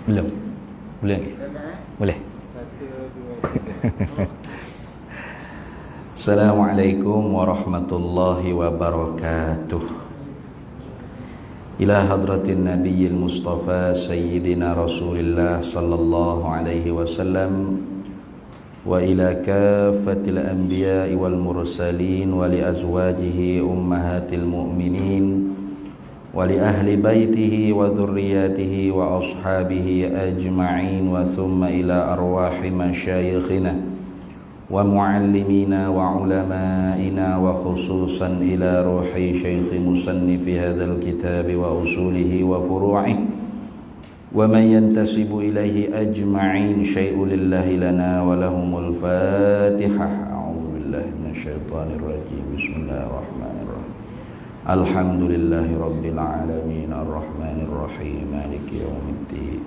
Belum? Boleh lagi? Boleh. Assalamualaikum warahmatullahi wabarakatuh. Ila hadratin nabiyil mustafa sayyidina rasulillah sallallahu alaihi wasallam wa ila kafatil anbiya'i wal mursalin wa li azwajihi ummahatil mu'minin wa li ahli baitihi wa dhurriyyatihi wa ashabihi ajma'in wa thumma ila arwahi masyayikhina wa muallimina wa ulama'ina wa khususan ila ruhi syaikh musannifi hadzal kitab wa usulihi wa furu'ihi wa man yantasibu ilaihi ajma'in syai'un lillahi lana wa lahumul fatihah. A'udzu billahi minasyaitonir rajim. Bismillahirrahmanirrahim. Alhamdulillahi rabbil alamin arrahmanir rahim maliki yaumiddin.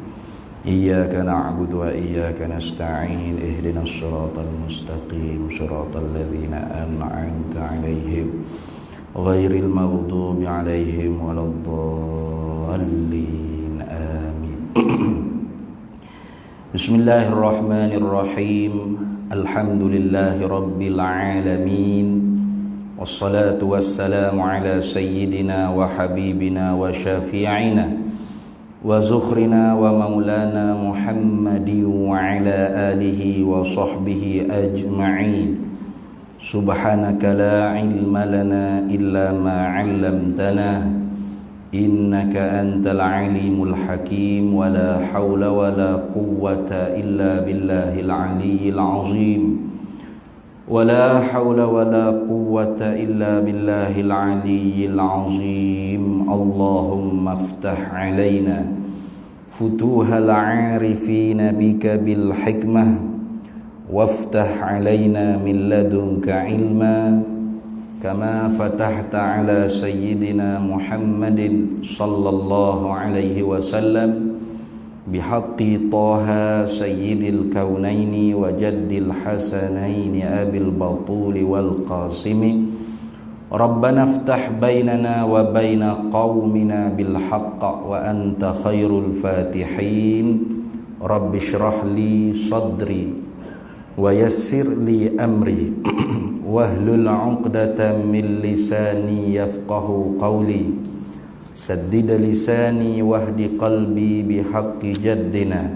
Iyyaka na'budu wa iyyaka nasta'in ihdinas siratal mustaqim siratal ladzina an'amta 'alaihim ghairil maghdubi 'alaihim waladdallin amin. Bismillahirrahmanirrahim. Alhamdulillahi rabbil alamin. Wassalatu wassalamu ala sayyidina wa habibina wa syafi'ina wa zukhrina wa maulana Muhammadin wa ala alihi wa sahbihi ajma'in. Subhanaka la ilma lana illa ma 'allamtana innaka antal alimul hakim wa la hawla wa la quwwata illa billahil aliyyil azim. ولا حول ولا قوة إلا بالله العلي العظيم. اللهم افتح علينا فتوح العارفين بك بالحكمة وافتح علينا من لدنك علما كما فتحت على سيدنا محمد صلى الله عليه وسلم بحق طه سيد الكونين وجد الحسنين أبي البطول والقاسم. ربنا افتح بيننا وبين قومنا بالحق وأنت خير الفاتحين. رب اشرح لي صدري ويسر لي أمري واحلل عقدة من لساني يفقه قولي. سدد لساني واهد قلبي بحق جدنا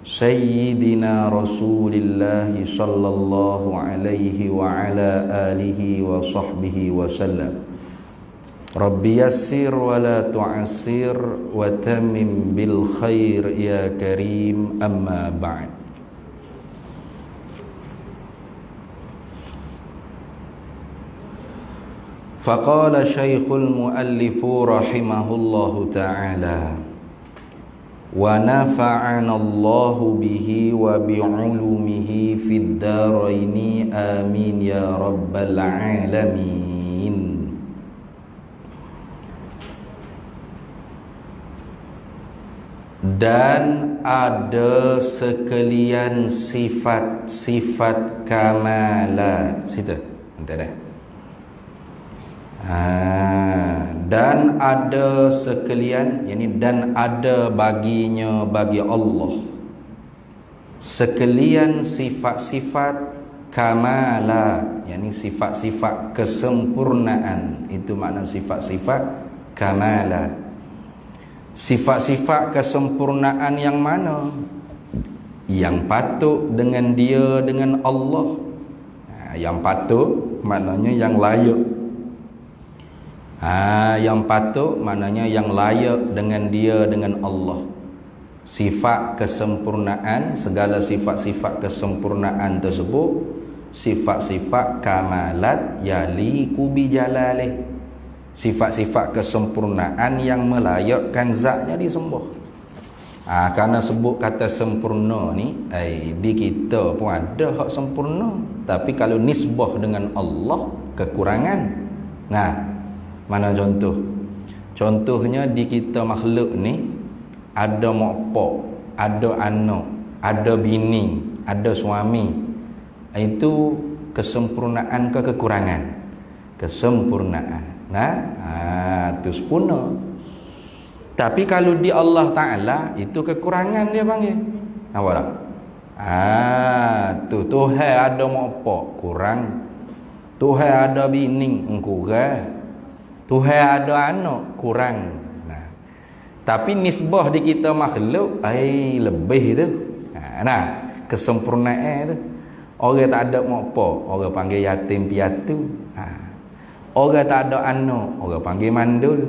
سيدنا رسول الله صلى الله عليه وعلى آله وصحبه وسلم. رب يسر ولا تعسر وتمم بالخير يا كريم. أما بعد. فقال شيخ المؤلف رحمه الله تعالى ونفعنا الله به وبعلومه في الدارين آمين يا رب العالمين. Dan ada sekalian sifat-sifat kamalat. Situ, entah dah. Dan ada sekalian, yakni dan ada baginya, bagi Allah, sekalian sifat-sifat kamalat, yakni sifat-sifat kesempurnaan. Itu makna sifat-sifat kamalat. Sifat-sifat kesempurnaan yang mana? Yang patut dengan dia, dengan Allah. Yang patut maknanya yang layak. Yang patut maknanya yang layak dengan dia, dengan Allah. Sifat kesempurnaan, segala sifat-sifat kesempurnaan tersebut sifat-sifat kamalat yaliku bijalalih. Sifat-sifat kesempurnaan yang melayakkan zatnya disembah. Kerana sebut kata sempurna ni, di kita pun ada hak sempurna, tapi kalau nisbah dengan Allah kekurangan. Mana contoh? Contohnya di kita makhluk ni ada mak pak, ada anak, ada bini, ada suami. Itu kesempurnaan ke kekurangan? Kesempurnaan. Itu sempurna. Tapi kalau di Allah Ta'ala itu kekurangan dia panggil. Nampak tak? Tuhan ada apa? Kurang. Tuhan ada bini, kurang. Tuhan ada anak, kurang. Nah, tapi nisbah di kita makhluk, lebih tu. Nah, kesempurnaan tu. Orang tak ada apa, orang panggil yatim piatu. Orang tak ada anak, orang panggil mandul.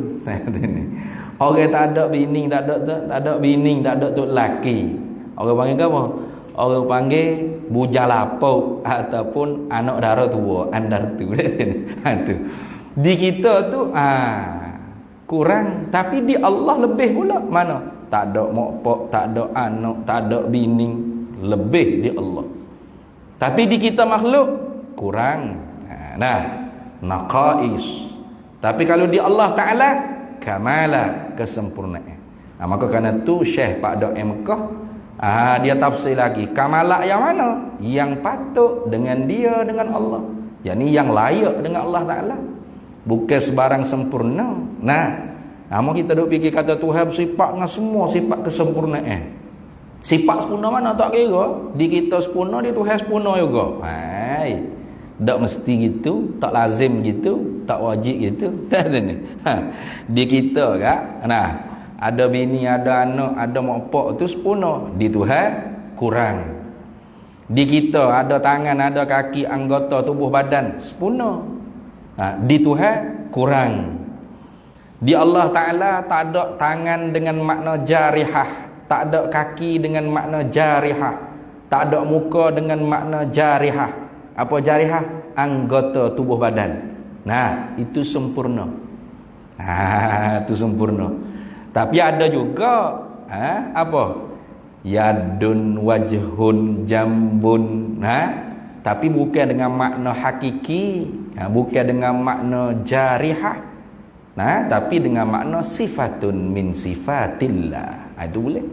Orang tak ada bini, tak ada bini, tak ada tok laki. Orang panggil apa? Orang panggil bujang lapau ataupun anak dara tua, andar tu. Tu. Di kita tu kurang, tapi di Allah lebih pula. Mana? Tak ada mokpok, tak ada anak, tak ada bini, lebih di Allah. Tapi di kita makhluk kurang. Naqais. Tapi kalau di Allah Ta'ala kamala, kesempurnaan. Maka kerana tu Syekh Pak Dok Mekah dia tafsir lagi, kamala yang mana? Yang patut dengan dia, dengan Allah, yakni yang layak dengan Allah Ta'ala, bukan sebarang sempurna. Mau kita duk fikir kata Tuhan bersifat dengan semua sifat kesempurnaan. Sifat sempurna mana tak kira. Di kita sempurna, di Tuhan sempurna juga. Tak mesti gitu, tak lazim gitu, tak wajib gitu. Di kita kak, ada bini, ada anak, ada mak pak tu sempurna. Di Tuhan kurang. Di kita ada tangan, ada kaki, anggota tubuh badan sempurna. Di Tuhan kurang. Di Allah Ta'ala tak ada tangan dengan makna jarihah, tak ada kaki dengan makna jarihah, tak ada muka dengan makna jarihah. Apa jarihah? Anggota tubuh badan. Itu sempurna. Itu sempurna. Tapi ada juga apa? Yadun, wajhun, jambun. Tapi bukan dengan makna hakiki, bukan dengan makna jarihah. Tapi dengan makna sifatun min sifatillah. Itu boleh.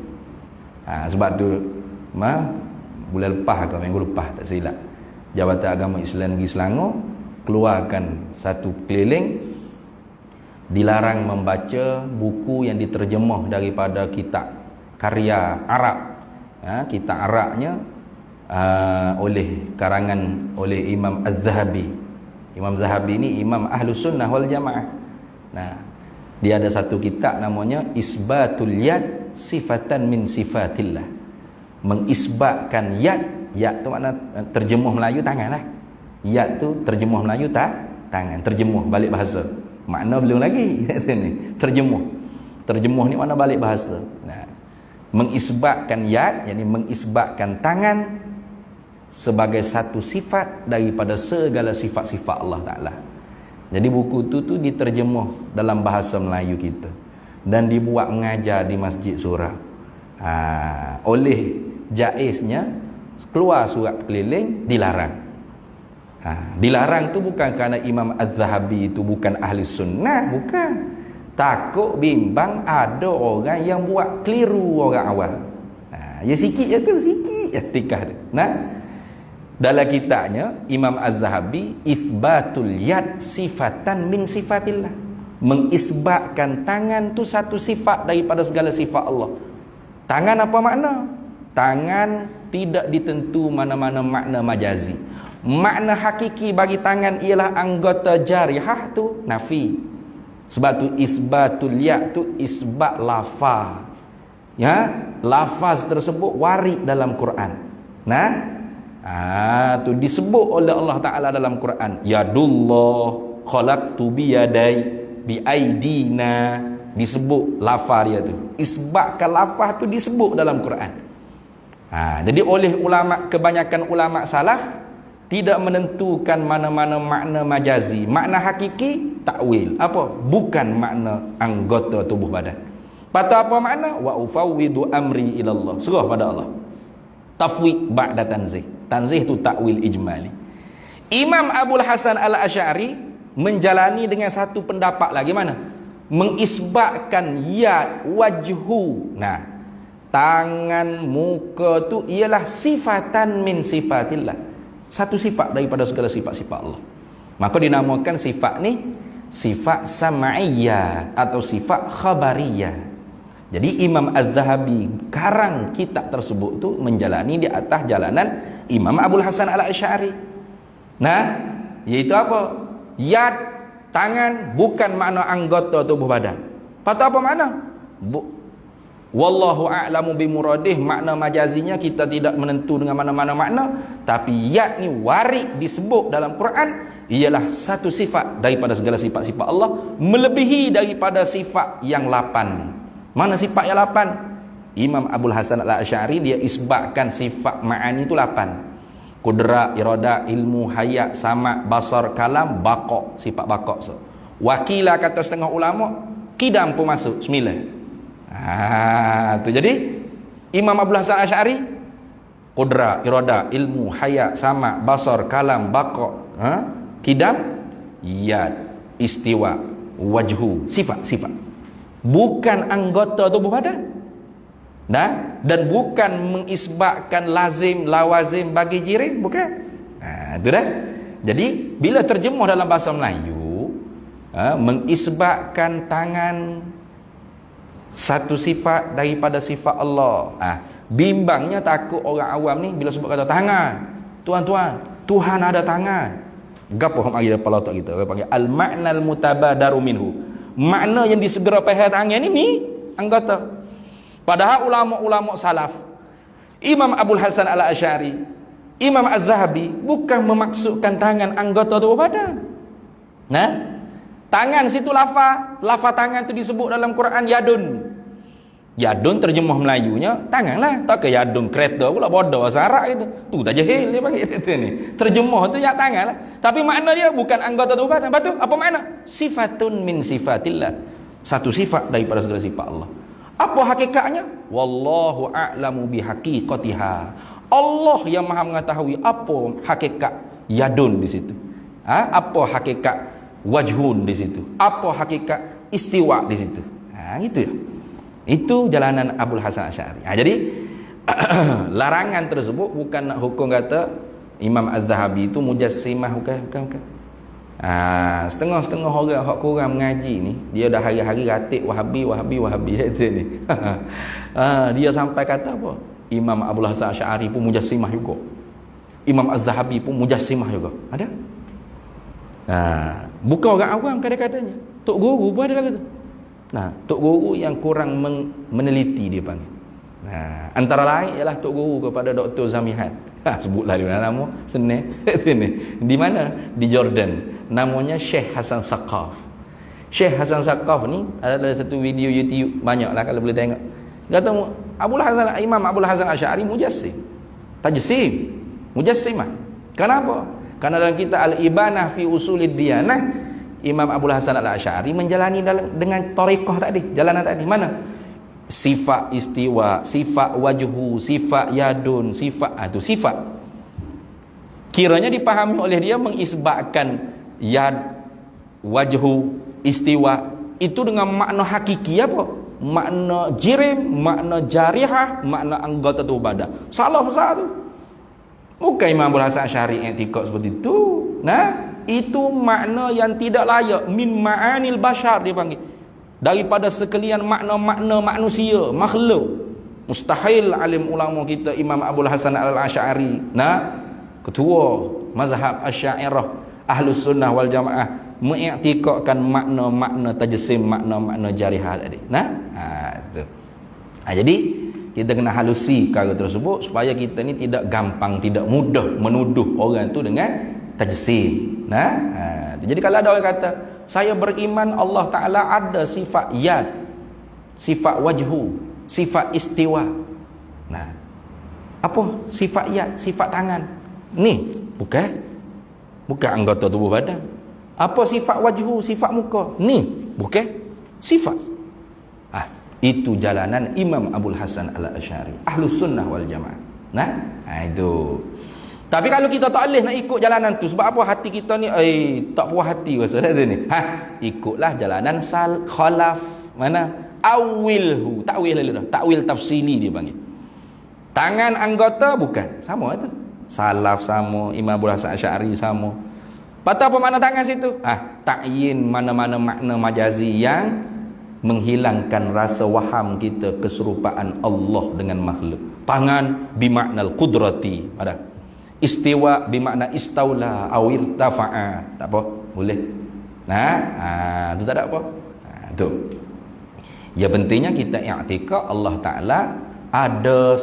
Sebab tu bulan lepas ke minggu lepas tak silap, Jabatan Agama Islam Negeri Selangor keluarkan satu keliling dilarang membaca buku yang diterjemah daripada kitab karya Arab. Kitab Arabnya oleh karangan oleh Imam Az-Zahabi. Imam Zahabi ni Imam Ahlus Sunnah wal Jamaah. Dia ada satu kitab namanya Isbatul Yad Sifatan min Sifatillah. Mengisbatkan yad. Yad tu makna terjemuh Melayu tangan lah. Yad tu terjemuh Melayu tangan. Terjemuh balik bahasa. Makna belum lagi. Terjemuh ni makna balik bahasa. Mengisbatkan yad, yakni mengisbatkan tangan sebagai satu sifat daripada segala sifat-sifat Allah Ta'ala. Jadi buku tu diterjemuh dalam bahasa Melayu kita dan dibuat mengajar di Masjid Surau. Oleh jaiznya keluar surat keliling dilarang. Dilarang tu bukan kerana Imam Az-Zahabi itu bukan ahli sunnah, bukan. Takut bimbang ada orang yang buat keliru orang awam. Ya sikit je tu, sikit je tikah tu. Dalam kitabnya Imam Az-Zahabi Isbatul Yad Sifatan min Sifatillah, mengisbatkan tangan tu satu sifat daripada segala sifat Allah. Tangan apa makna? Tangan tidak ditentu mana-mana makna majazi. Makna hakiki bagi tangan ialah anggota jarihah tu nafi. Sebab tu isbatul ya tu isbat lafaz. Lafaz tersebut warid dalam Quran. Tu disebut oleh Allah Ta'ala dalam Quran. Yadullah khalaqtu biyadai biaidina. Disebut lafaz dia tu. Isbatkan lafaz tu disebut dalam Quran. Jadi oleh kebanyakan ulama salaf tidak menentukan mana-mana makna majazi. Makna hakiki takwil. Apa? Bukan makna anggota tubuh badan. Patut apa makna? Wa ufawwidu amri ilallah. Serah pada Allah. Tafwid ba'da tanzih. Tanzih tu takwil ijmali. Imam Abul Hasan Al-Asy'ari menjalani dengan satu pendapat lagi mana? Mengisbatkan yad, wajhu. Tangan, muka tu ialah sifatan min sifatillah. Satu sifat daripada segala sifat-sifat Allah. Maka dinamakan sifat ni sifat sam'iyah atau sifat khabariyah. Jadi Imam Az-Zahabi karang kitab tersebut tu menjalani di atas jalanan Imam Abul Hasan Al-Asy'ari. Nah, iaitu apa? Yad, tangan, bukan makna anggota tubuh badan. Patut apa makna? Wallahu a'lamu bimuradih, makna majazinya kita tidak menentu dengan mana-mana makna, tapi yad ni warid disebut dalam Quran ialah satu sifat daripada segala sifat-sifat Allah, melebihi daripada sifat yang 8. Mana sifat yang 8? Imam Abul Hasan Al-Asy'ari dia isbatkan sifat ma'ani itu 8. Qudrat, iradah, ilmu, hayat, sama', basar, kalam, baqa', sifat baqa'. So, wakilah kata setengah ulama, qidam pun masuk 9. Tu jadi Imam Abdul Hasan Asy'ari qudrat, iradah, ilmu, hayat, sama', basar, kalam, baqa', qidam, yad, istiwa, wajhu, sifat-sifat. Bukan anggota tubuh badan. Nah, dan bukan mengisbatkan lazim, lawazim bagi jirim, bukan. Itu dah. Jadi bila terjemuh dalam bahasa Melayu, mengisbatkan tangan satu sifat daripada sifat Allah. Bimbangnya takut orang awam ni bila sebut kata tangan. Tuan-tuan, Tuhan ada tangan. Gapo hak mari depan otak kita? Orang panggil al-ma'nal mutabadaru minhu. Makna yang disegera faham tangan ni anggota. Padahal ulama-ulama salaf, Imam Abul Hasan Al-Asy'ari, Imam Az-Zahabi bukan memaksudkan tangan anggota tubuh badan. Nah, tangan situ lafaz tangan tu disebut dalam Quran yadun. Yadun terjemah Melayunya tanganlah, tak ke yadun kereta pula bodoh bahasa Arab itu. Tu tak jahil dia panggil itu ni. Terjemah tu ya tanganlah. Tapi makna dia bukan anggota tubuh badan. Betul? Apa makna? Sifatun min sifatillah. Satu sifat daripada segala sifat Allah. Apa hakikatnya? Wallahu a'lamu bihaqiqatiha. Allah yang Maha mengetahui apa hakikat yadun di situ. Apa hakikat wajhun di situ? Apa hakikat istiwa di situ? Gitu ya. Itu jalanan Abul Hasan Asy'ari. Jadi larangan tersebut bukan nak hukum kata Imam Az-Zahabi itu mujassimah, bukan. Setengah-setengah orang hak kurang mengaji ni, dia dah hari-hari ratik Wahabi itu ni. Dia sampai kata apa? Imam Abul Hasan Asy'ari pun mujassimah juga. Imam Az-Zahabi pun mujassimah juga. Ada? Bukan orang awam kadang-kadangnya. Tok guru pun ada lagi tu. Tok guru yang kurang meneliti dia panggil. Antara lain ialah tok guru kepada Dr. Zamihat. Sebutlah dia nama senang. Di mana? Di Jordan. Namanya Syekh Hasan Saqaf. Syekh Hasan Saqaf ni ada satu video YouTube, banyaklah kalau boleh tengok. Kata Imam Abul Hasan Asy'ari mujassim. Tajsim. Mujassimah. Kenapa? Karena dalam kitab Al-Ibanah fi Usulid Diyanah, Imam Abul Hasan Al-Asy'ari menjalani dengan tariqah tadi, jalanan tadi. Mana? Sifat istiwa, sifat wajhu, sifat yadun, sifat itu sifat. Kiranya dipahami oleh dia mengisbatkan yad, wajhu, istiwa itu dengan makna hakiki apa? Makna jirim, makna jarihah, makna anggota tubuh badan. Salah besar tu. Bukan Imam Abul Hasan Asy'ari i'tikad seperti itu. Itu makna yang tidak layak, min ma'anil bashar dia panggil, daripada sekalian makna-makna manusia, makhluk. Mustahil alim ulama kita Imam Abul Hasan Al-Asy'ari, ketua mazhab Asy'ariyah Ahlus Sunnah wal Jamaah, mengiktikadkan makna-makna tajsim, makna-makna jarihah tadi. Itu. Jadi kita kena halusi perkara tersebut supaya kita ni tidak gampang, tidak mudah menuduh orang tu dengan tajsim. Jadi kalau ada orang kata saya beriman Allah Ta'ala ada sifat yad, sifat wajhu, sifat istiwa. Apa sifat yad, sifat tangan? Ni bukan anggota tubuh badan. Apa sifat wajhu, sifat muka? Ni bukan sifat. Itu jalanan Imam Abul Hasan Al-Asy'ari, Ahlus Sunnah wal Jamaah. Itu. Tapi kalau kita tak boleh nak ikut jalanan tu, sebab apa? Hati kita ni tak puas hati rasa ni. Ikutlah jalanan khalaf. Mana? Awilhu. Takwil lalu dah. Takwil tafsili dia panggil. Tangan anggota bukan. Sama tu. Salaf sama, Imam Abul Hasan Asy'ari sama. Patut apa makna tangan situ? Ta'yin mana-mana makna majazi yang menghilangkan rasa waham kita keserupaan Allah dengan makhluk. Tangan bimaknal qudrati, ada. Istiwa bimakna istaula aw irtafa'a, tak apa, boleh. Itu tak ada apa. Tu. Ya pentingnya kita i'tikad Allah Taala ada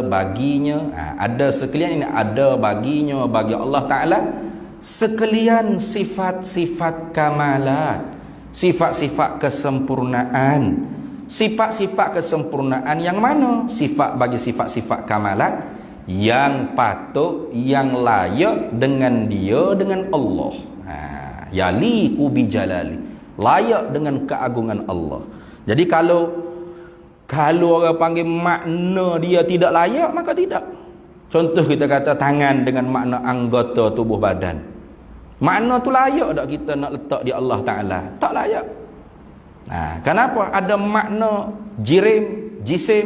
baginya, ada sekalian ini ada baginya bagi Allah Taala sekalian sifat-sifat kamalat, sifat-sifat kesempurnaan. Sifat-sifat kesempurnaan yang mana? Sifat bagi sifat-sifat kamalat yang patut, yang layak dengan dia, dengan Allah. Yaliqu bi jalali, layak dengan keagungan Allah. Jadi kalau orang panggil makna dia tidak layak, maka tidak. Contoh kita kata tangan dengan makna anggota tubuh badan. Makna tu layak tak kita nak letak di Allah Ta'ala? Tak layak. Kenapa? Ada makna jisim.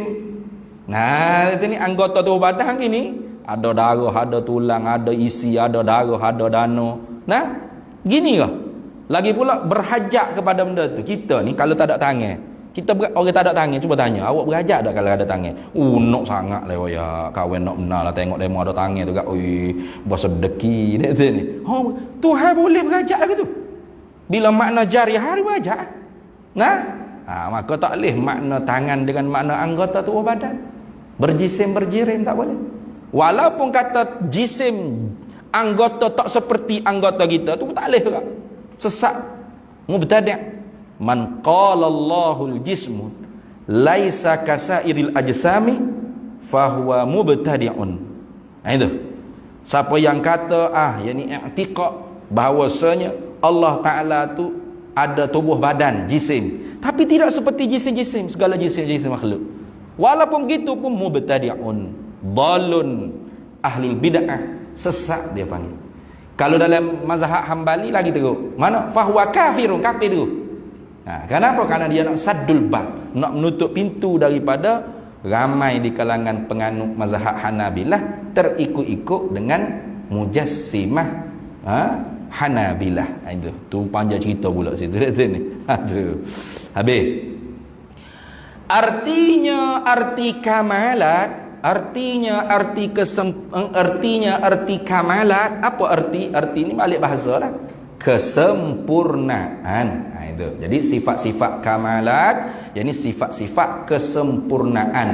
Itu ni anggota tubuh badan ini. Ada darah, ada tulang, ada isi, ada darah, ada dana. Gini kah? Lagi pula berhajat kepada benda tu. Kita ni kalau tak ada tangan, orang tak ada tangan, cuba tanya, awak berhajat tak kalau ada tangan? Nak sangat lah ya, kawan nak benar lah tengok demo ada tangan tu kat. Bersedeki ni. Tuhan boleh berhajat lagi tu. Bila makna jariah hari berhajat. Maka tak boleh makna tangan dengan makna anggota tubuh badan. Berjisim berjirim tak boleh. Walaupun kata jisim anggota tak seperti anggota kita tu tak boleh juga. Sesat, mubtadi'. Man qala Allahul jismu laisa kasairil ajsami fahuwa mubtadi'un. Itu. Siapa yang kata yakni i'tiqad bahawasanya Allah Taala tu ada tubuh badan, jisim, tapi tidak seperti jisim-jisim, segala jisim-jisim makhluk. Walaupun begitu pun mubtadi'un, dhalun, ahlul bid'ah, sesat dia panggil. Kalau dalam mazhab Hambali lagi teruk. Mana? Fahuwa kafirun, kafir tu. Kenapa? Karena dia nak saddul bab, nak menutup pintu daripada ramai di kalangan penganut mazhab Hanabilah terikut-ikut dengan mujassimah Hanabilah. Itu tu panjang cerita pula situ ni. Habis. Artinya arti kamalat, artinya arti kamalat. Apa arti? Arti ni balik bahasa lah. Kesempurnaan. Itu. Jadi sifat-sifat kamalat, yakni sifat-sifat kesempurnaan.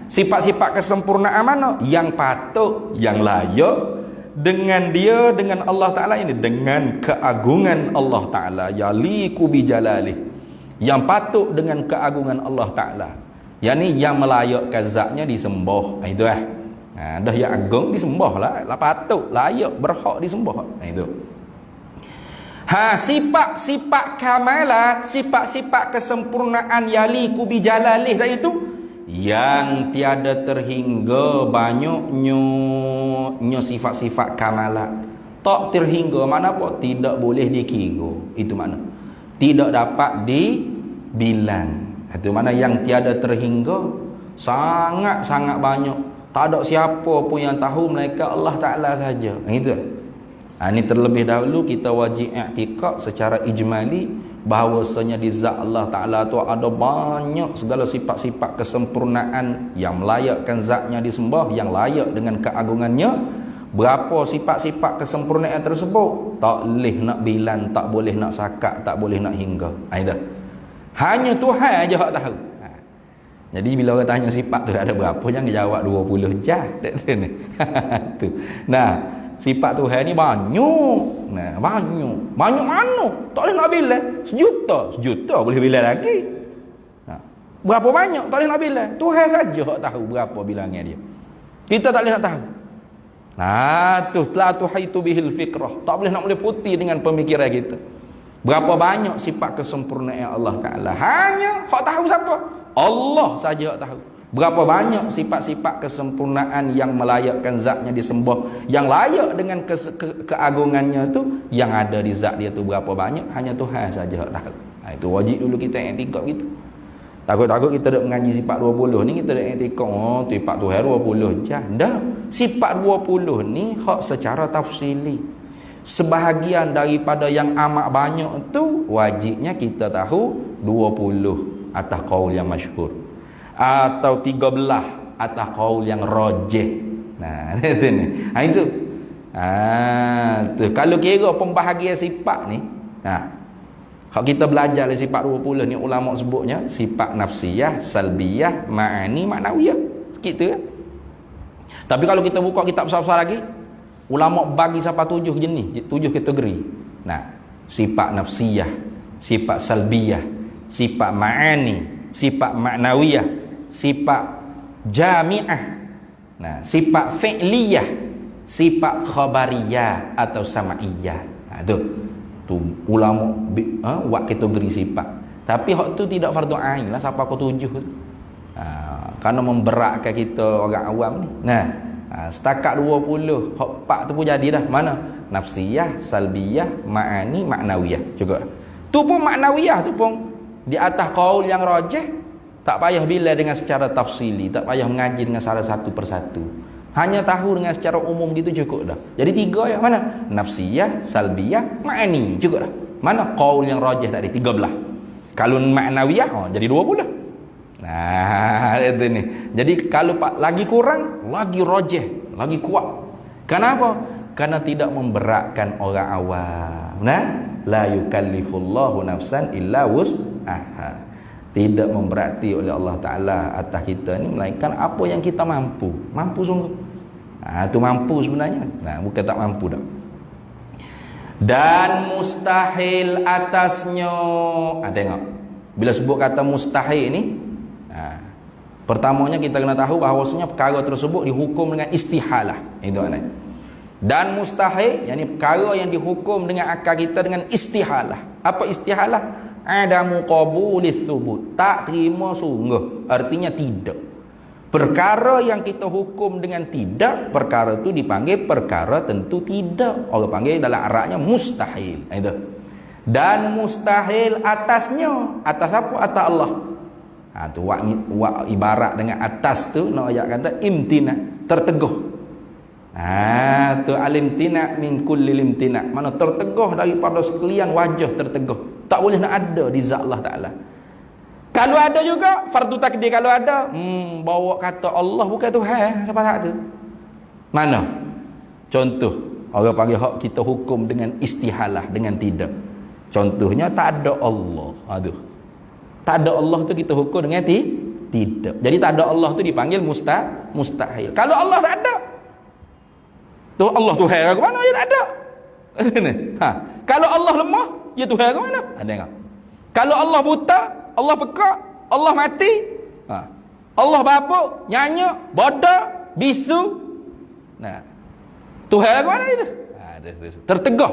Sifat-sifat kesempurnaan mana? Yang patut, yang layak dengan dia, dengan Allah Ta'ala ini, dengan keagungan Allah Ta'ala, yaliqu bi jalalih, yang patut dengan keagungan Allah Ta'ala, yakni yang melayakkan zatnya disembah. Itu dah yang agung disembah lah, patut, layak, berhak disembah. Itu. Sifat-sifat kamalat, sifat-sifat kesempurnaan yaliqu bi jalalih tadi itu yang tiada terhingga banyaknya sifat-sifat kamalat. Tak terhingga mana apa? Tidak boleh dikira. Itu mana? Tidak dapat dibilang. Itu mana yang tiada terhingga sangat-sangat banyak. Tak ada siapa pun yang tahu melainkan Allah Ta'ala saja. Itu. Ini terlebih dahulu kita wajib i'tikad secara ijmali bahawasanya di zat Allah Ta'ala tu ada banyak segala sifat-sifat kesempurnaan yang melayakkan zatnya disembah, yang layak dengan keagungannya. Berapa sifat-sifat kesempurnaan tersebut tak boleh nak bilang, tak boleh nak sakat, tak boleh nak hingga. Itu. Hanya Tuhan aja hak tahu. Jadi bila orang tanya sifat tu ada berapa, jangan jawab 20 jah. Tu. Sifat Tuhan ni banyak. Banyak mana? Tak boleh nak bilang. Sejuta boleh bilang lagi. Berapa banyak? Tak boleh nak bilang. Tuhan saja hak tahu berapa bilangnya dia. Kita tak boleh nak tahu. Tu la tuhaitu bihil fikrah. Tak boleh nak meliputi dengan pemikiran kita. Berapa banyak sifat kesempurnaan Allah Ta'ala. Hanya hak tahu siapa? Allah saja hak tahu. Berapa banyak sifat-sifat kesempurnaan yang melayakkan zatnya disembah, yang layak dengan keagungannya tu, yang ada di zat dia tu berapa banyak, hanya Tuhan saja tahu. Itu wajib dulu kita i'tikad gitu. Takut-takut kita dak mengaji sifat 20 ni kita dak i'tikad sifat Tuhan 20 jah. Dah, sifat 20 ni hak secara tafsili. Sebahagian daripada yang amat banyak tu wajibnya kita tahu 20 atas qaul yang masyhur, atau 13 atas qaul yang rajih. Nah, itu ni. Itu. Tu kalau kira pembahagian sifat ni, kalau kita belajar dari sifat 20 ni, ulama sebutnya sifat nafsiyah, salbiyah, ma'ani, ma'nawiyah. Sikit tu kan. Tapi kalau kita buka kitab besar-besar lagi, ulama bagi sampai 7 jenis, 7 kategori. Nah, sifat nafsiyah, sifat salbiyah, sifat ma'ani, sifat ma'nawiyah, sifat jami'ah. Nah, sifat fi'liyah, sifat khabariyah atau sama'iyah. Tu ulama buat kategori sifat. Tapi hak tu tidak fardu ain lah siapa kau 7 tu. Kerana memberatkan kita orang awam ni. Setakat 20 hak 4 tu pun jadi dah. Mana? Nafsiyah, salbiyah, ma'ani, ma'nawiyah juga. Tu pun ma'nawiyah tu pun di atas qaul yang rajih, tak payah bila dengan secara tafsili, tak payah mengaji dengan salah satu persatu. Hanya tahu dengan secara umum gitu cukup dah. Jadi 3 yang mana? Nafsiyah, salbiyah, ma'ani cukup dah. Mana qaul yang rajih tadi 13. Kalau ma'nawiyah jadi 20. Nah, itu ni. Jadi kalau lagi kurang, lagi rajih, lagi kuat. Kenapa? Karena tidak memberatkan orang awam. Nah, la yukallifullahu nafsan illa wus'aha. Tidak memberati oleh Allah Ta'ala atas kita ni, melainkan apa yang kita mampu. Mampu sungguh. Itu mampu sebenarnya. Bukan tak mampu dah. Dan mustahil atasnya. Tengok. Bila sebut kata mustahil ni, pertamanya kita kena tahu bahawasanya perkara tersebut dihukum dengan istihalah. Itu maknanya. Dan mustahil, yakni perkara yang dihukum dengan akal kita dengan istihalah. Apa istihalah? Adamu qabulis thubut, tak terima sungguh, artinya tidak. Perkara yang kita hukum dengan tidak, perkara itu dipanggil perkara tentu tidak. Orang panggil dalam Arabnya mustahil. Itu. Dan mustahil atasnya, atas apa? Atas Allah. Tu wak ibarat dengan atas tu, nak ayat kata imtina, terteguh. Tu alimtina min kulli limtina, mana terteguh daripada sekalian wajah terteguh. Tak boleh nak ada di zat Allah Ta'ala. Kalau ada juga fardu takdir, kalau ada bawa kata Allah bukan Tuhan, siapa tak tu? Mana? Contoh, orang panggil hak kita hukum dengan istihalah, dengan tidak. Contohnya tak ada Allah. Tak ada Allah tu kita hukum dengan tidak. Jadi tak ada Allah tu dipanggil mustahil. Kalau Allah tak ada, tu Allah Tuhan ke mana? Ya tak ada. Kalau Allah lemah, ya Tuhan ke mana? Tengok. Kalau Allah buta, Allah pekak, Allah mati, Allah babuk, nyanyi, bodoh, bisu. Tuhan ke mana itu? Tertegah.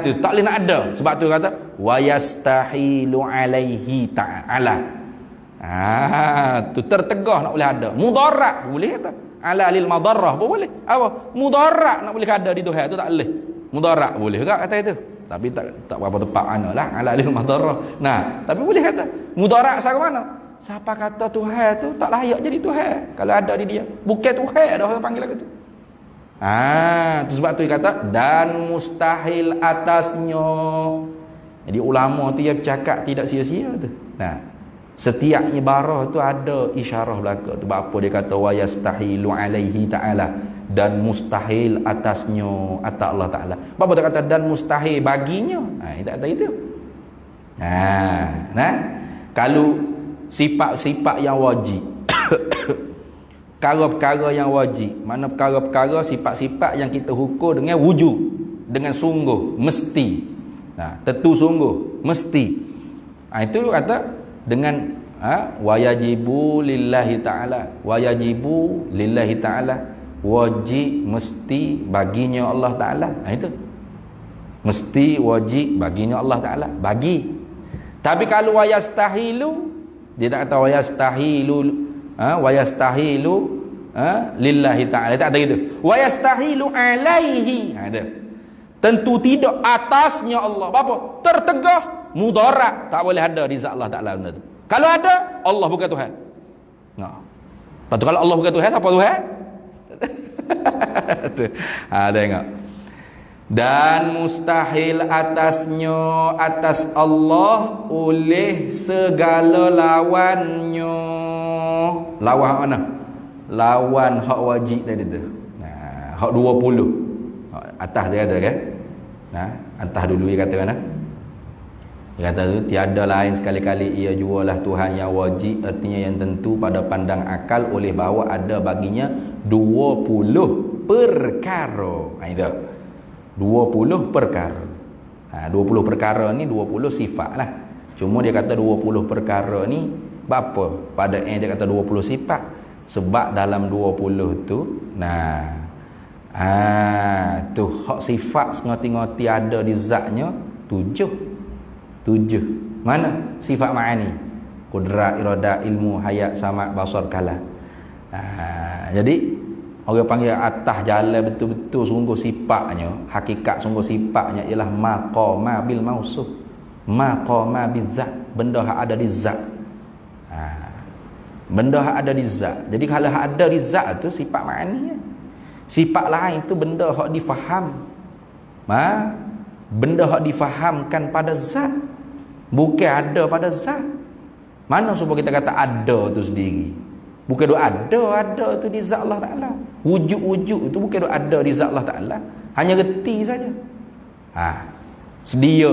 Tu tak boleh nak ada. Sebab tu kata wa yastahilu alaihi ta'ala. Tu tertegah nak boleh ada. Mudarat boleh kata. Ala lil madarrah boleh. Apa? Mudarat nak boleh ada di Tuhan tu tak boleh. Mudarat boleh juga kata itu. Tapi tak berapa tepat manalah ala lil madarrah. Tapi boleh kata. Mudarat saka mana? Siapa kata Tuhan tu tak layak jadi Tuhan kalau ada di dia. Bukan Tuhan dah orang panggil lagu tu. Tu sebab tu dia kata dan mustahil atasnya. Jadi ulama tu dia bercakap tidak sia-sia tu. Setiap ibarah tu ada isyarah belaka tu. Sebab apa dia kata wa yastahilu alaihi ta'ala, dan mustahil atasnya atas Allah Ta'ala. Sebab apa dia kata dan mustahil baginya? Dia tak kata itu. Kalau sifat-sifat yang wajib, perkara-perkara yang wajib, mana perkara-perkara sifat-sifat yang kita hukum dengan wujud, dengan sungguh, mesti. Tentu sungguh, mesti. Itu kata dengan wayajibu lillahi ta'ala, wayajibu lillahi ta'ala, wajib mesti baginya Allah Ta'ala. Itu mesti wajib baginya Allah Ta'ala, bagi. Tapi kalau wayastahilu, dia tak kata wayastahilu wayastahilu lillahi ta'ala, tak kata gitu. Wayastahilu alaihi, ada tentu tidak atasnya Allah. Apa? Tertegah, mudarat tak boleh ada di zat Allah Ta'ala benda tu. Kalau ada, Allah bukan Tuhan. Lepas tu kalau Allah bukan Tuhan, apa Tuhan? Tengok. Dan mustahil atasnya, atas Allah, oleh segala lawannya. Lawan mana? Lawan hak wajib tadi tu. Hak 20. Atas dia ada kan? Atas dulu dia kata mana? Dia kata tu, tiada lain sekali-kali ia jualah Tuhan yang wajib, artinya yang tentu pada pandang akal, oleh bahawa ada baginya 20 perkara. Itu 20 perkara. 20 perkara ni 20 sifat lah. Cuma dia kata 20 perkara ni apa? Pada dia kata 20 sifat. Sebab dalam 20 tu, tu hak sifat ngoti-ngoti ada di zatnya 7. Mana? Sifat ma'ani. Qudrat, iradah, ilmu, hayat, sama', basar, kalam. Jadi orang panggil atas jalan betul-betul sungguh sifatnya, hakikat sungguh sifatnya ialah maqama bil mausuf. Maqama bil zat, benda hak ada di zat. Benda hak ada di zat. Jadi kalau hak ada di zat tu sifat ma'ani. Sifat lain tu benda hak difaham. Benda hak difahamkan pada zat, bukan ada pada zat. Mana supaya kita kata ada tu sendiri? Bukan duk ada tu di zat Allah Ta'ala. Wujud-wujud itu bukan duk ada di zat Allah Ta'ala. Hanya reti saja. Sedia,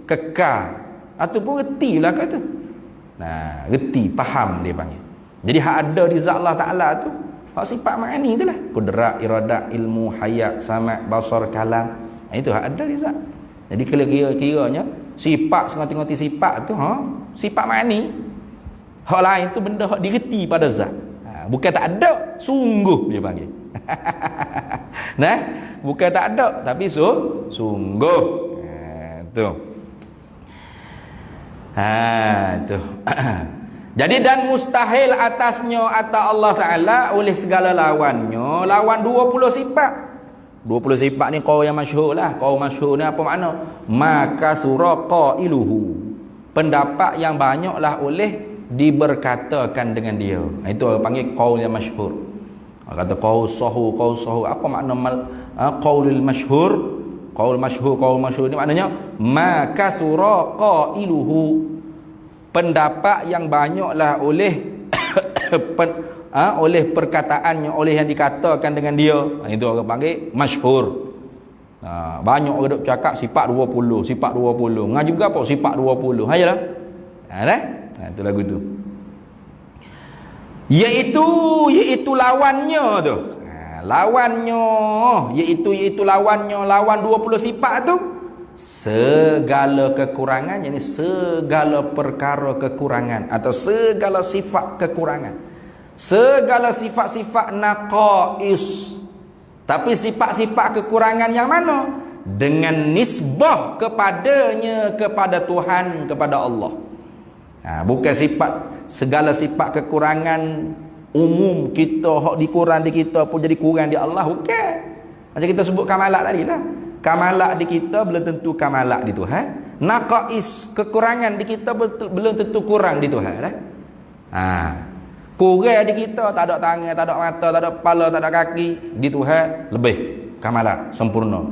kekal, ataupun reti lah kata. Reti, faham dia panggil. Jadi hak ada di zat Allah Ta'ala tu hak sifat ma'ani tu lah. Qudrat, iradah, ilmu, hayat, sama', basar, kalam. Itu hak ada di zat. Jadi kira-kiranya sifat sengoti-ngoti sifat tu sifat ma'ani. Hak lain tu benda hak direti pada zat. Bukan tak ada, sungguh dia panggil. Bukan tak ada, tapi sungguh. Tu. Tu. Jadi dan mustahil atasnya atas Allah Ta'ala oleh segala lawannya. Lawan 20 sifat. 20 sifat ni qaul yang masyhur lah. Qaul masyhur ni apa makna? Maka surah qailuhu. Pendapat yang banyaklah oleh diberkatakan dengan dia. Itu orang panggil qaul yang masyhur. Kata qaul sahu. Apa makna qaulul masyhur? Qaul masyhur ni maknanya maka surah qailuhu. Pendapat yang banyaklah oleh oleh perkataannya, oleh yang dikatakan dengan dia. Itu orang panggil masyhur. Banyak orang duk cakap sifat 20. Ngaji juga apa? Sifat 20. Hayalah. Itu lagu tu. Iaitu lawannya tu. Lawannya, iaitu lawannya, lawan 20 sifat tu segala kekurangan, yakni segala perkara kekurangan atau segala sifat kekurangan. Segala sifat-sifat naqais. Tapi sifat-sifat kekurangan yang mana? Dengan nisbah kepadanya, kepada Tuhan, kepada Allah. Bukan segala sifat kekurangan umum kita, hak dikurang di kita pun jadi kurang di Allah. Bukan. Macam kita sebut kamalat tadi lah. Kamalat di kita belum tentu kamalat di Tuhan. Naqais, kekurangan di kita belum tentu kurang di Tuhan lah. Kurang di kita, tak ada tangan, tak ada mata, tak ada kepala, tak ada kaki. Di Tuhan lebih kamalat, sempurna.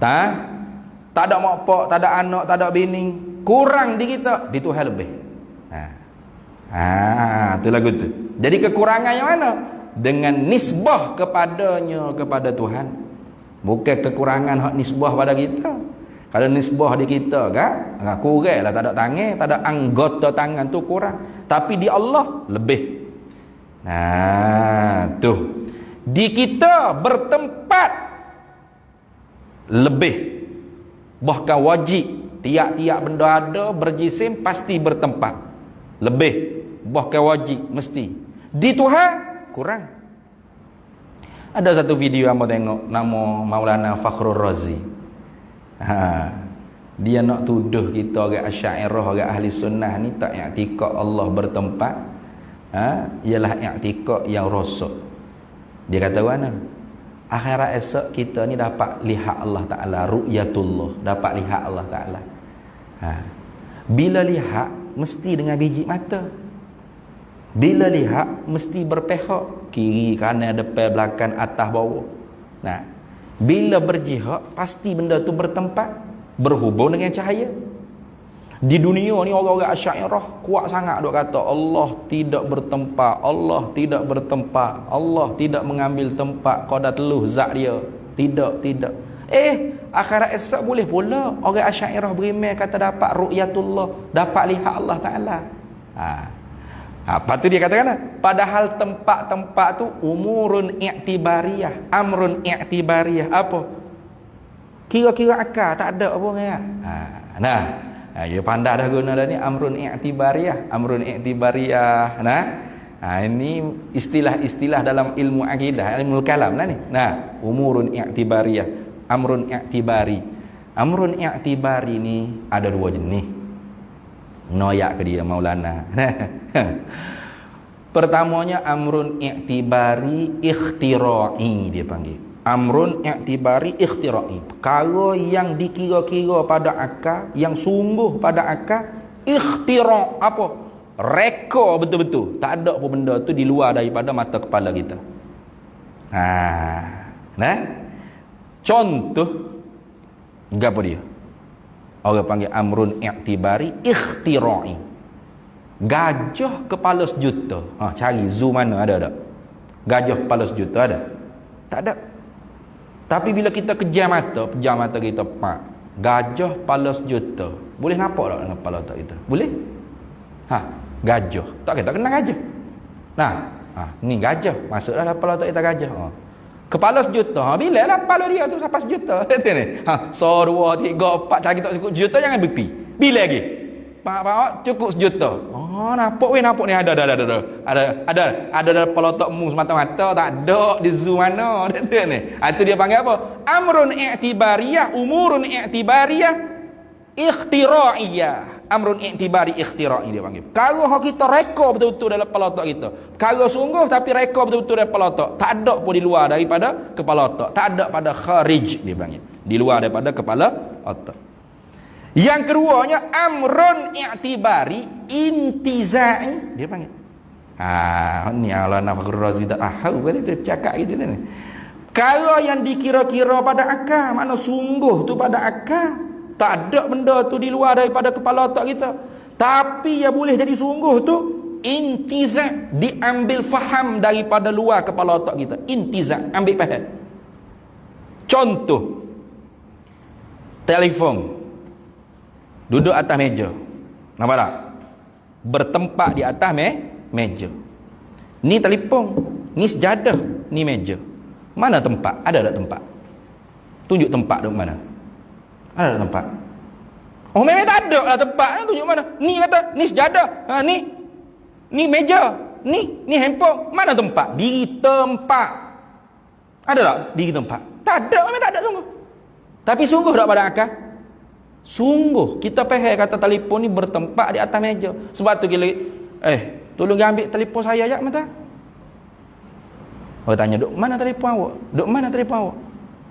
Tak ada mak pak, tak ada anak, tak ada bini. Kurang di kita, di Tuhan lebih. Itu lagu tu. Jadi kekurangan yang mana? Dengan nisbah kepadanya, kepada Tuhan. Bukan kekurangan hak nisbah pada kita. Kalau nisbah di kita kan, kurang lah, tak ada tangan, tak ada anggota tangan tu kurang. Tapi di Allah lebih. Tu. Di kita bertempat lebih. Bahkan wajib. Tiap-tiap benda ada berjisim pasti bertempat. Lebih. Bahkan wajib mesti. Di Tuhan kurang. Ada satu video yang mau tengok, nama Maulana Fakhrul Razi. Dia nak tuduh kita orang Asy'ariyah, orang ahli sunnah ni tak i'tikad Allah bertempat. Ialah i'tikad yang rosak. Dia kata mana? Akhirat esok kita ni dapat lihat Allah Ta'ala, ru'yatullah, dapat lihat Allah Ta'ala. Bila lihat mesti dengan biji mata. Bila lihat mesti berpihak kiri, kanan, depan, belakang, atas, bawah. Bila berjihad, pasti benda tu bertempat, berhubung dengan cahaya. Di dunia ni orang-orang Asy'ariyah kuat sangat duk kata Allah tidak bertempat, Allah tidak bertempat, Allah tidak mengambil tempat qada teluh zat dia. Tidak. Akhirat esok boleh pula orang Asy'ariyah berimeh kata dapat ru'yatullah, dapat lihat Allah Taala. Apa tu dia katakan? Padahal tempat-tempat tu umurun i'tibariyah, amrun i'tibariyah. Apa? Kira-kira akal tak ada apa kan? Dia pandai dah guna dah ni amrun i'tibariyah, amrun i'tibariyah. Ini istilah-istilah dalam ilmu akidah, ilmu kalam lah ni. Umurun i'tibariyah, amrun i'tibari. Amrun i'tibari ni ada dua jenis. Noyak ke dia Maulana. Pertamanya amrun i'tibari ikhtira'i dia panggil. Amrun i'tibari ikhtira'i. Perkara yang dikira-kira pada akal, yang sungguh pada akal, ikhtira' apa? Reka betul-betul. Tak ada apa benda tu di luar daripada mata kepala kita. Contoh apa dia? Orang panggil amrun i'tibari ikhtira'i. Gajah kepala sejuta. Cari zoo mana ada tak? Gajah kepala sejuta ada? Tak ada. Tapi bila kita pejam mata kita pak. Gajah kepala sejuta. Boleh nampak tak dengan kepala otak kita? Boleh? Gajah. Tak kita kenal gajah. Ni gajah. Masuklah dalam kepala otak kita gajah. Kepala sejuta. Bila lah kepala dia tu sampai sejuta. So 2, 3, 4 lagi tak cukup juta jangan berpi. Bila lagi? Pak cukup sejuta. Nampak ni ada dalam kepala otakmu semata-mata. Tak ada di zoo mana. Itu dia panggil apa? Amrun i'tibariyah, umurun i'tibariyah, ikhtira'iyah. Amrun i'tibari ikhtira'i dia panggil. Kalau kita reka betul-betul dalam kepala otak kita. Kalau sungguh tapi reka betul-betul dalam kepala otak. Tak ada pun di luar daripada kepala otak. Tak ada pada kharij dia panggil. Di luar daripada kepala otak. Yang keduanya amrun i'tibari intiza'i dia panggil. Ni Allah Nafaqur Razi tak boleh tu cakap gitu ni. Kalau yang dikira-kira pada akal, mana sungguh tu pada akal. Tak ada benda tu di luar daripada kepala otak kita. Tapi yang boleh jadi sungguh tu intizak, diambil faham daripada luar kepala otak kita. Intizak, ambil faham. Contoh, telefon duduk atas meja. Nampak tak? Bertempat di atas meja. Ni telefon, ni sejadah, ni meja. Mana tempat? Ada tak tempat? Tunjuk tempat duduk mana? Ada tempat? Memang tak ada lah tempat. Tunjuk mana? Ni kata, ni sejadah. Ni meja. Ni handphone. Mana tempat? Diri tempat. Ada tak diri tempat? Tak ada. Memang tak ada sungguh. Tapi sungguh tak pada akal? Sungguh. Kita faham kata telefon ni bertempat di atas meja. Sebab tu kita tolong ambil telefon saya ya mata. Orang tanya, duk mana telefon awak? Duk mana telefon awak?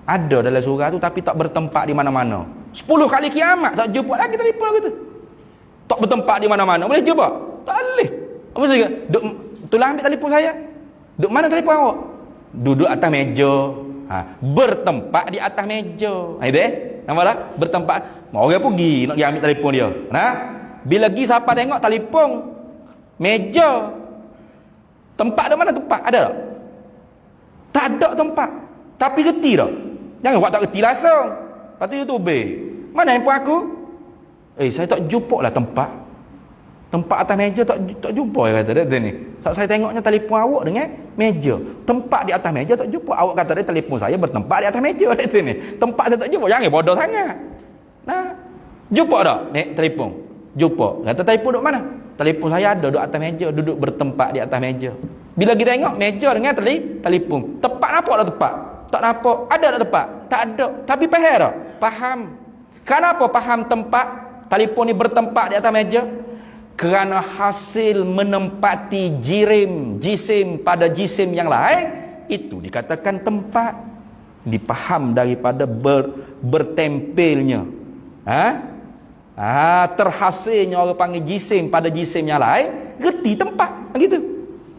Ada dalam surah tu tapi tak bertempat di mana-mana. 10 kali kiamat tak jumpa lagi telefon aku tu. Tak bertempat di mana-mana. Boleh jumpa? Tak boleh. Apa saja? Tolong ambil telefon saya. Duk mana telefon awak? Duduk atas meja. Bertempat di atas meja. Itu nampak tak? Bertempat. Orang pergi nak ambil telefon dia. Bila pergi siapa tengok telefon meja. Tempat di mana tempat? Ada tak? Tak ada tempat. Tapi reti tak? Jangan buat tak reti langsung. Lepas tu YouTube, mana handphone aku? Saya tak jumpa lah tempat. Tempat atas meja tak jumpa dia kata dia ni. Saya tengoknya telefon awak dengan meja. Tempat di atas meja tak jumpa. Awak kata dia telefon saya bertempat di atas meja dia ni. Tempat saya tak jumpa. Jangan bodoh sangat. Jumpa tak? Telefon. Jumpa. Kata telefon duduk mana? Telefon saya ada duduk atas meja, duduk bertempat di atas meja. Bila kita tengok meja dengan telefon. Tempat nampak tak tempat? Tak nampak. Ada tak tempat? Tak ada. Tapi faham tak? Faham. Kenapa faham tempat telefon ni bertempat di atas meja? Kerana hasil menempati jisim pada jisim yang lain, itu dikatakan tempat. Dipaham daripada bertempelnya. Terhasilnya orang panggil jisim pada jisim yang lain, reti tempat. Begitu.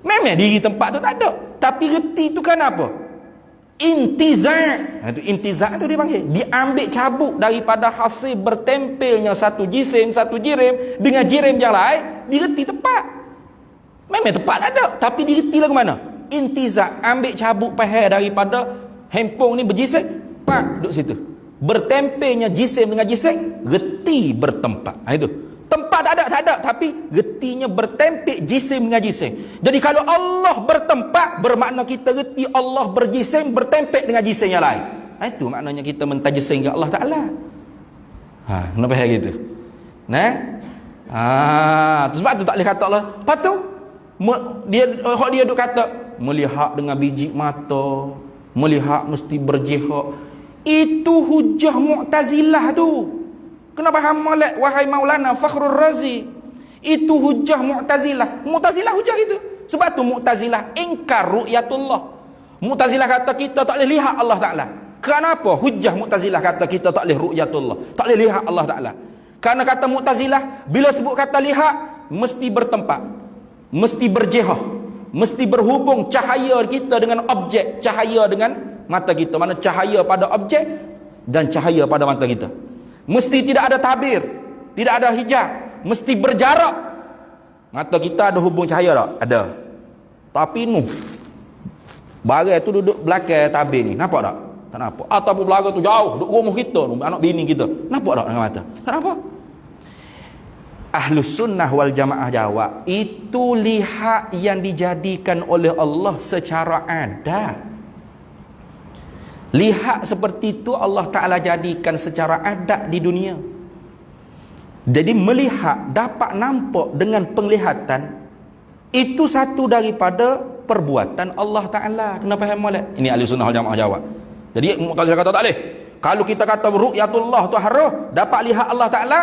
Memang diri tempat tu tak ada. Tapi reti tu kan apa? Intiza'. Itu intiza' itu dipanggil. Diambil cabuk daripada hasil bertempelnya satu jisim, satu jirim dengan jirim yang lain, direti tepat. Memang tepat tak ada, tapi direti lah ke mana? Intiza', ambil cabuk pahal daripada handphone ni berjisim, pak duduk situ. Bertempelnya jisim dengan jisim, reti bertempat. Itu. Tempat tak ada, tapi retinya bertempel jisim dengan jisim. Jadi kalau Allah bertempat, bermakna kita reti Allah berjisim, bertempel dengan jisim yang lain. Itu maknanya kita mentajising ke Allah Ta'ala. Kenapa gitu? Sebab tu tak boleh kata Allah. Lepas tu dia duk kata melihat dengan biji mata, melihat mesti berjihad. Itu hujah Mu'tazilah tu. Kenapa hamalat wahai Maulana Fakhrul Razi? Itu hujah Mu'tazilah. Mu'tazilah hujah itu. Sebab tu Mu'tazilah ingkar ru'yatullah. Mu'tazilah kata kita tak boleh lihat Allah Ta'ala. Kenapa? Hujah Mu'tazilah kata kita tak boleh ru'yatullah, tak boleh lihat Allah Ta'ala. Karena kata Mu'tazilah, bila sebut kata lihat, mesti bertempat, mesti berjihad, mesti berhubung cahaya kita dengan objek, cahaya dengan mata kita. Mana cahaya pada objek dan cahaya pada mata kita. Mesti tidak ada tabir, tidak ada hijab, mesti berjarak. Mata kita ada hubung cahaya tak? Ada. Tapi barang tu duduk belakang tabir ni, nampak tak? Tak nampak. Ataupun belakang tu jauh, duduk rumah kita, anak bini kita, nampak tak dengan mata? Tak nampak. Ahlus Sunnah wal Jamaah jawab, itu lihat yang dijadikan oleh Allah secara adat. Lihat seperti itu Allah Ta'ala jadikan secara adat di dunia. Jadi melihat, dapat nampak dengan penglihatan, itu satu daripada perbuatan Allah Ta'ala. Kenapa hamlet? Ini Ahli Sunnah wal Jamaah jawab. Jadi Mu'tazilah kata tak boleh. Kalau kita kata ru'yatullah tu haram, dapat lihat Allah Ta'ala,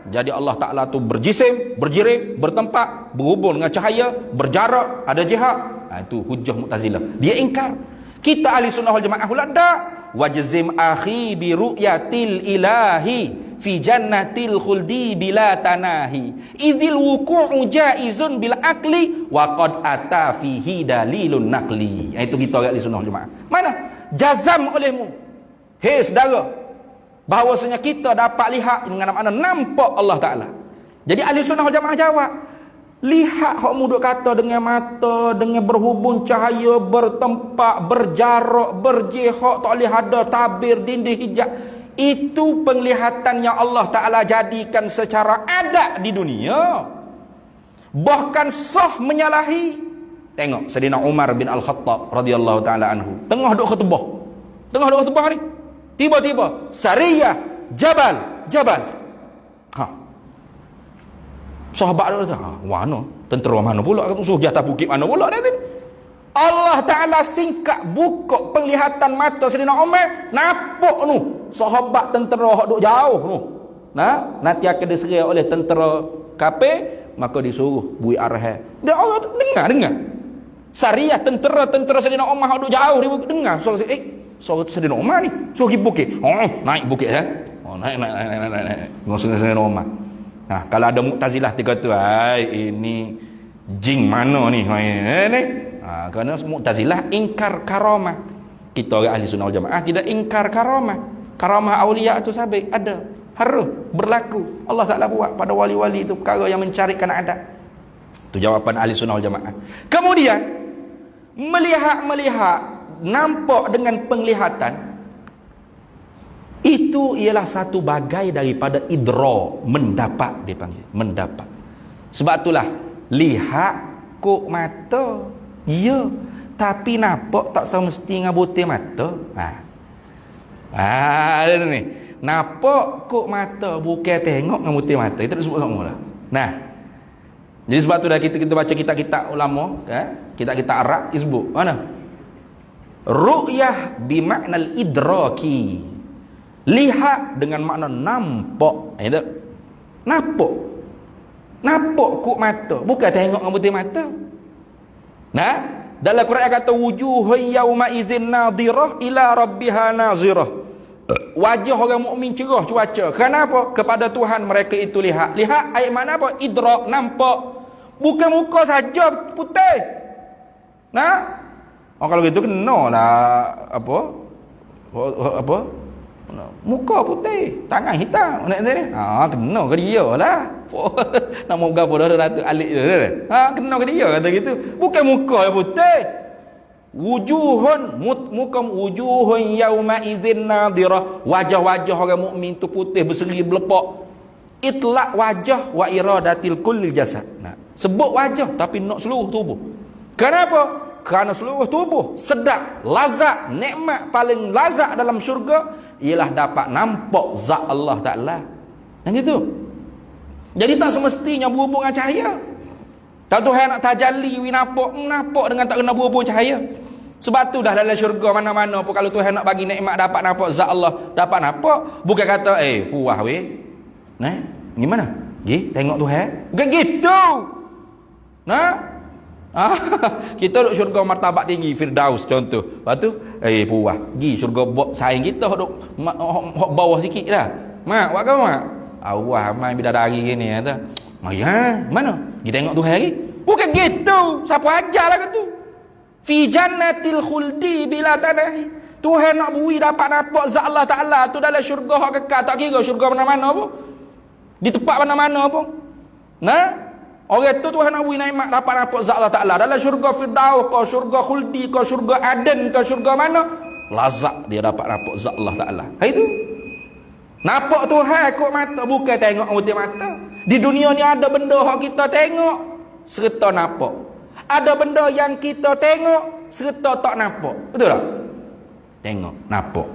jadi Allah Ta'ala tu berjisim, berjirim, bertempat, berhubung dengan cahaya, berjarak, ada jihad. Itu hujah Mu'tazilah. Dia ingkar. Kita Ahli Sunnah wal Jamaah pula tak. Wajzim akhi bi ru'yatil ilahi fi jannatil khuldi bila tanahi idzil wuqu'u jaizun bil akli wa qad ata fihi dalilun naqli. Itu kita Ahli Sunnah wal Jamaah. Mana jazam olehmu, hei saudara, bahawasanya kita dapat lihat dengan makna nampak Allah Ta'ala. Jadi Ahli Sunnah wal Jamaah jawab, lihat hak muduk kata dengan mata, dengan berhubung cahaya, bertempat, berjarak, berjihad, tak boleh ada tabir, dinding hijab. Itu penglihatan yang Allah Ta'ala jadikan secara adat di dunia. Bahkan sah menyalahi. Tengok Sayyidina Umar bin Al-Khattab radhiyallahu ta'ala anhu, tengah duk khutbah ni, tiba-tiba Sariyah Jabal sahabat dia kata, mana? Tentera mana pula? Suruh di atas bukit mana pula dia tu? Allah Ta'ala singkat buka penglihatan mata Sayyidina Umar, nampak tu sahabat tentera hak duk jauh tu. Nanti akan diserang oleh tentera kafir, maka disuruh bui arah. Dia orang tu dengar. Sariyah tentera Sayyidina Umar hak duk jauh dia dengar suara Sayyidina Umar ni, suruh pergi bukit. Naik bukit naik. Ngosong Sayyidina Umar. Kalau ada Mu'tazilah dia kata, ini jin mana ni? Kerana Mu'tazilah ingkar karamah. Kita orang Ahli Sunnah wal Jamaah tidak ingkar karamah. Karamah aulia tu sabit, ada, harus berlaku. Allah Ta'ala buat pada wali-wali itu perkara yang mencarikan adat. Itu jawapan Ahli Sunnah wal Jamaah. Kemudian melihat, nampak dengan penglihatan, itu ialah satu bagai daripada idra, mendapat, dia panggil mendapat. Sebab itulah lihat kok mata, ya, tapi nampak tak semesti ngabutir mata. Dia ni nampak kok mata, bukan tengok ngabutir mata. Itu disebut sama lah. Jadi sebab tu dah kita baca kitab-kitab ulama, kitab-kitab Arab disebut mana? Ru'yah bimaknal idraki. Lihat dengan makna nampak. Nampak kok mata, bukan tengok dengan butir mata. Dalam Quran kata wujuhun yauma idzin nadhirah ila rabbiha nazirah. Wajah orang mukmin cerah cuaca. Kenapa? Kepada Tuhan mereka itu lihat. Lihat ayat mana apa? Idrak, nampak. Bukan muka saja putih. Oh kalau gitu kena lah apa? Muka putih, tangan hitam. Kena ke dia lah. Nama berapa dah Datuk Alik dia. Kena ke dia kata gitu. Bukan muka yang putih. Wujuhun yauma idzin nadhirah. Wajah-wajah orang mukmin tu putih berseri berlepak. Itlaq wajah wa iradatil kullil jasad. Nah, sebut wajah tapi nak seluruh tubuh. Kenapa? Kerana seluruh tubuh sedap, lazat, nikmat paling lazat dalam syurga ialah dapat nampak zat Allah Ta'ala. Yang gitu. Jadi tak semestinya berhubung dengan cahaya. Tak Tuhan nak tajalli, nampak dengan tak kena berhubung cahaya. Sebab tu dah dalam syurga mana-mana pun kalau Tuhan nak bagi nikmat dapat nampak zat Allah, dapat nampak. Bukan kata, puas weh. Nah, gimana? Tengok Tuhan. Bukan gitu. Nah, kita duduk syurga martabat tinggi Firdaus contoh. Lepas tu puas pergi syurga sayang kita duduk bawah sikit dah. Mak buat kau mak awah mai bidadari gini kata maya mana kita tengok Tuhan lagi. Bukan gitu. Siapa ajarlah kata tu fi jannatil khuldi bila tanahi. Tuhan nak bui dapat nampak zat Allah Ta'ala tu dalam syurga hak kekal. Tak kira syurga mana-mana pun, di tempat mana-mana pun. Nah, orang tu Tuhan nak beri nikmat dapat nampak zat Allah Ta'ala dalam syurga Firdaus ke syurga khuldi ke syurga Aden ke syurga mana, lazat dia dapat nampak zat Allah Ta'ala. Itu nampak Tuhan ikut mata, bukan tengok mata mata. Di dunia ni ada benda yang kita tengok serta nampak, ada benda yang kita tengok serta tak nampak. Betul tak? Tengok nampak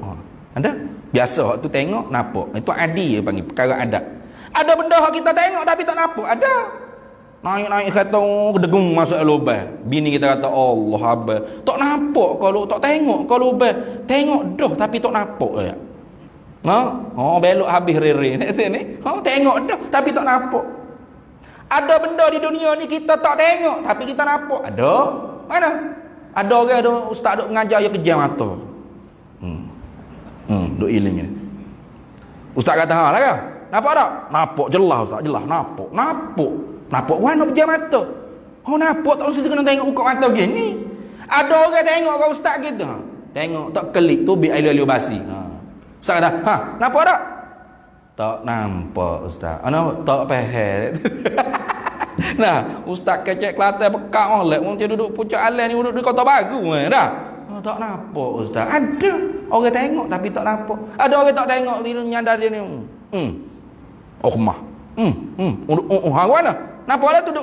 ada biasa hak tu tengok nampak, itu adi dia panggil perkara adat. Ada benda yang kita tengok tapi tak nampak, ada. Naik-naik kereta kedegung masuk lubang. Bini kita kata Allah abang. Tak nampak kalau tak tengok kalau lubang. Tengok dah tapi tak nampak ya. Belok habis rere ni. Tengok dah tapi tak nampak. Ada benda di dunia ni kita tak tengok tapi kita nampak. Ada. Mana? Ada orang ada ustaz duk mengajar dia kejam mata. Duk iling ni. Ustaz kata lah kan? Nampak tak? Nampak jelas ustaz, jelas nampak. Nampak mana pejam mata. Nampak tak mesti kena tengok buka mata begini. Ada orang tengok kau ustaz gitu. Tengok tak kelik tu bi alu-alu basi. Ustaz kata, nampak tak? Tak nampak ustaz. Tak faham. Nah, ustaz kecek Kelantan pekak molek macam duduk puncak alam ni duduk di Kota Baru dah. Tak nampak ustaz. Ada orang tengok tapi tak nampak. Ada orang tak tengok dia nyandar dia ni. Mah. Mana? Nampak lah tu tu.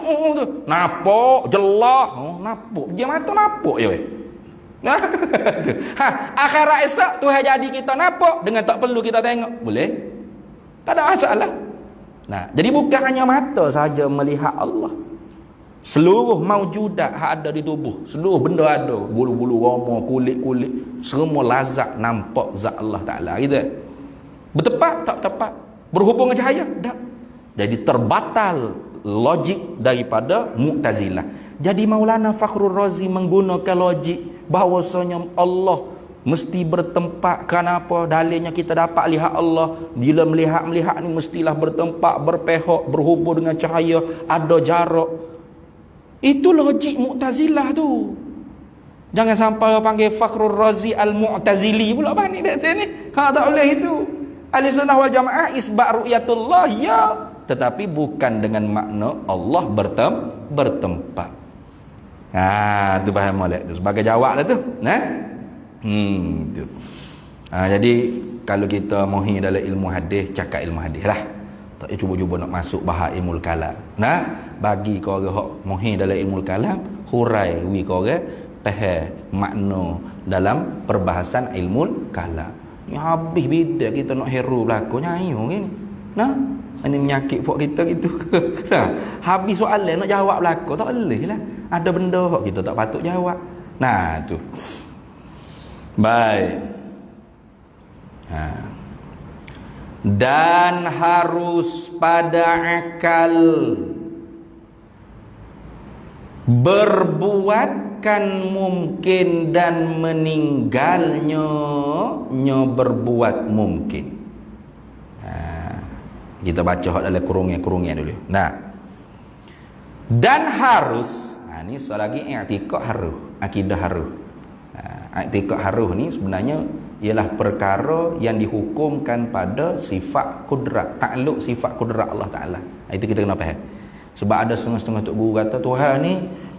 Nampak jelas. Nampak. Dia mata nampak je weh. Akhirat esok Tuhan jadi kita nampak dengan tak perlu kita tengok. Boleh? Tak ada masalah. Nah, jadi bukan hanya mata saja melihat Allah. Seluruh maujudat yang ada di tubuh, seluruh benda ada, bulu-bulu roma, kulit-kulit, semua lazat nampak zat Allah Ta'ala. Gitu. Bertepat tak tepat? Berhubung dengan cahaya? Tak. Jadi terbatal logik daripada Mu'tazilah. Jadi Maulana Fakhrul Razi menggunakan logik bahawasanya Allah mesti bertempat. Kenapa? Dalilnya kita dapat lihat Allah. Bila melihat ni mestilah bertempat, berpihak, berhubung dengan cahaya, ada jarak. Itu logik Mu'tazilah tu. Jangan sampai panggil Fakhrul Razi Al-Mu'tazili pula bani dak ni. Tak boleh itu. Ahli Sunnah wal Jamaah isbat ru'yatullah ya, tetapi bukan dengan makna Allah bertempat. Tu faham molek tu sebagai jawablah tu. Tu. Jadi kalau kita mohi dalam ilmu hadis, cakap ilmu hadis lah. Tak cuba-cuba nak masuk bahas ilmu kalam. Bagi kau orang hok mohi dalam ilmu kalam, hurai wi kau orang faham makna dalam perbahasan ilmu kalam. Ni habis bidak kita nak hero berlaku nyanyi ni. Ini menyakit buat kita gitu. Habis soalan nak jawab belaka tak boleh lah. Ada benda hok kita tak patut jawab. Tu. Baik. Dan harus pada akal berbuatkan mungkin dan meninggalnya berbuat mungkin. Kita baca dalam kurungan dulu. Dan harus, ni soal lagi i'tiqad harus, akidah harus. I'tiqad haruh ni sebenarnya ialah perkara yang dihukumkan pada sifat kudrat, takluk sifat kudrat Allah Ta'ala. Itu kita kena faham. Sebab ada setengah-setengah tok guru kata Tuhan ni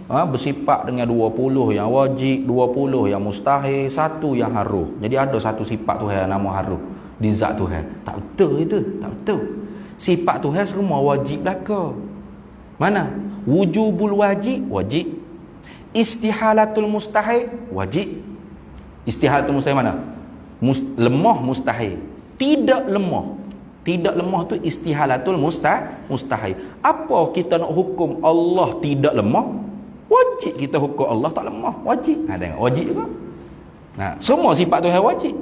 bersifat dengan 20 yang wajib, 20 yang mustahil, 1 yang haruh. Jadi ada satu sifat Tuhan nama haruh di zat Tuhan. Tak betul itu, tak betul. Sifat Tuhan semua wajib belaka. Mana? Wujubul wajib, wajib. Istihalatul mustahil, wajib. Istihalatul mustahil mana? Lemah mustahil. Tidak lemah. Tidak lemah tu istihalatul mustahil. Apa kita nak hukum Allah tidak lemah? Wajib kita hukum Allah tak lemah. Wajib. Tengok wajib juga. Nah, semua sifat Tuhan wajib.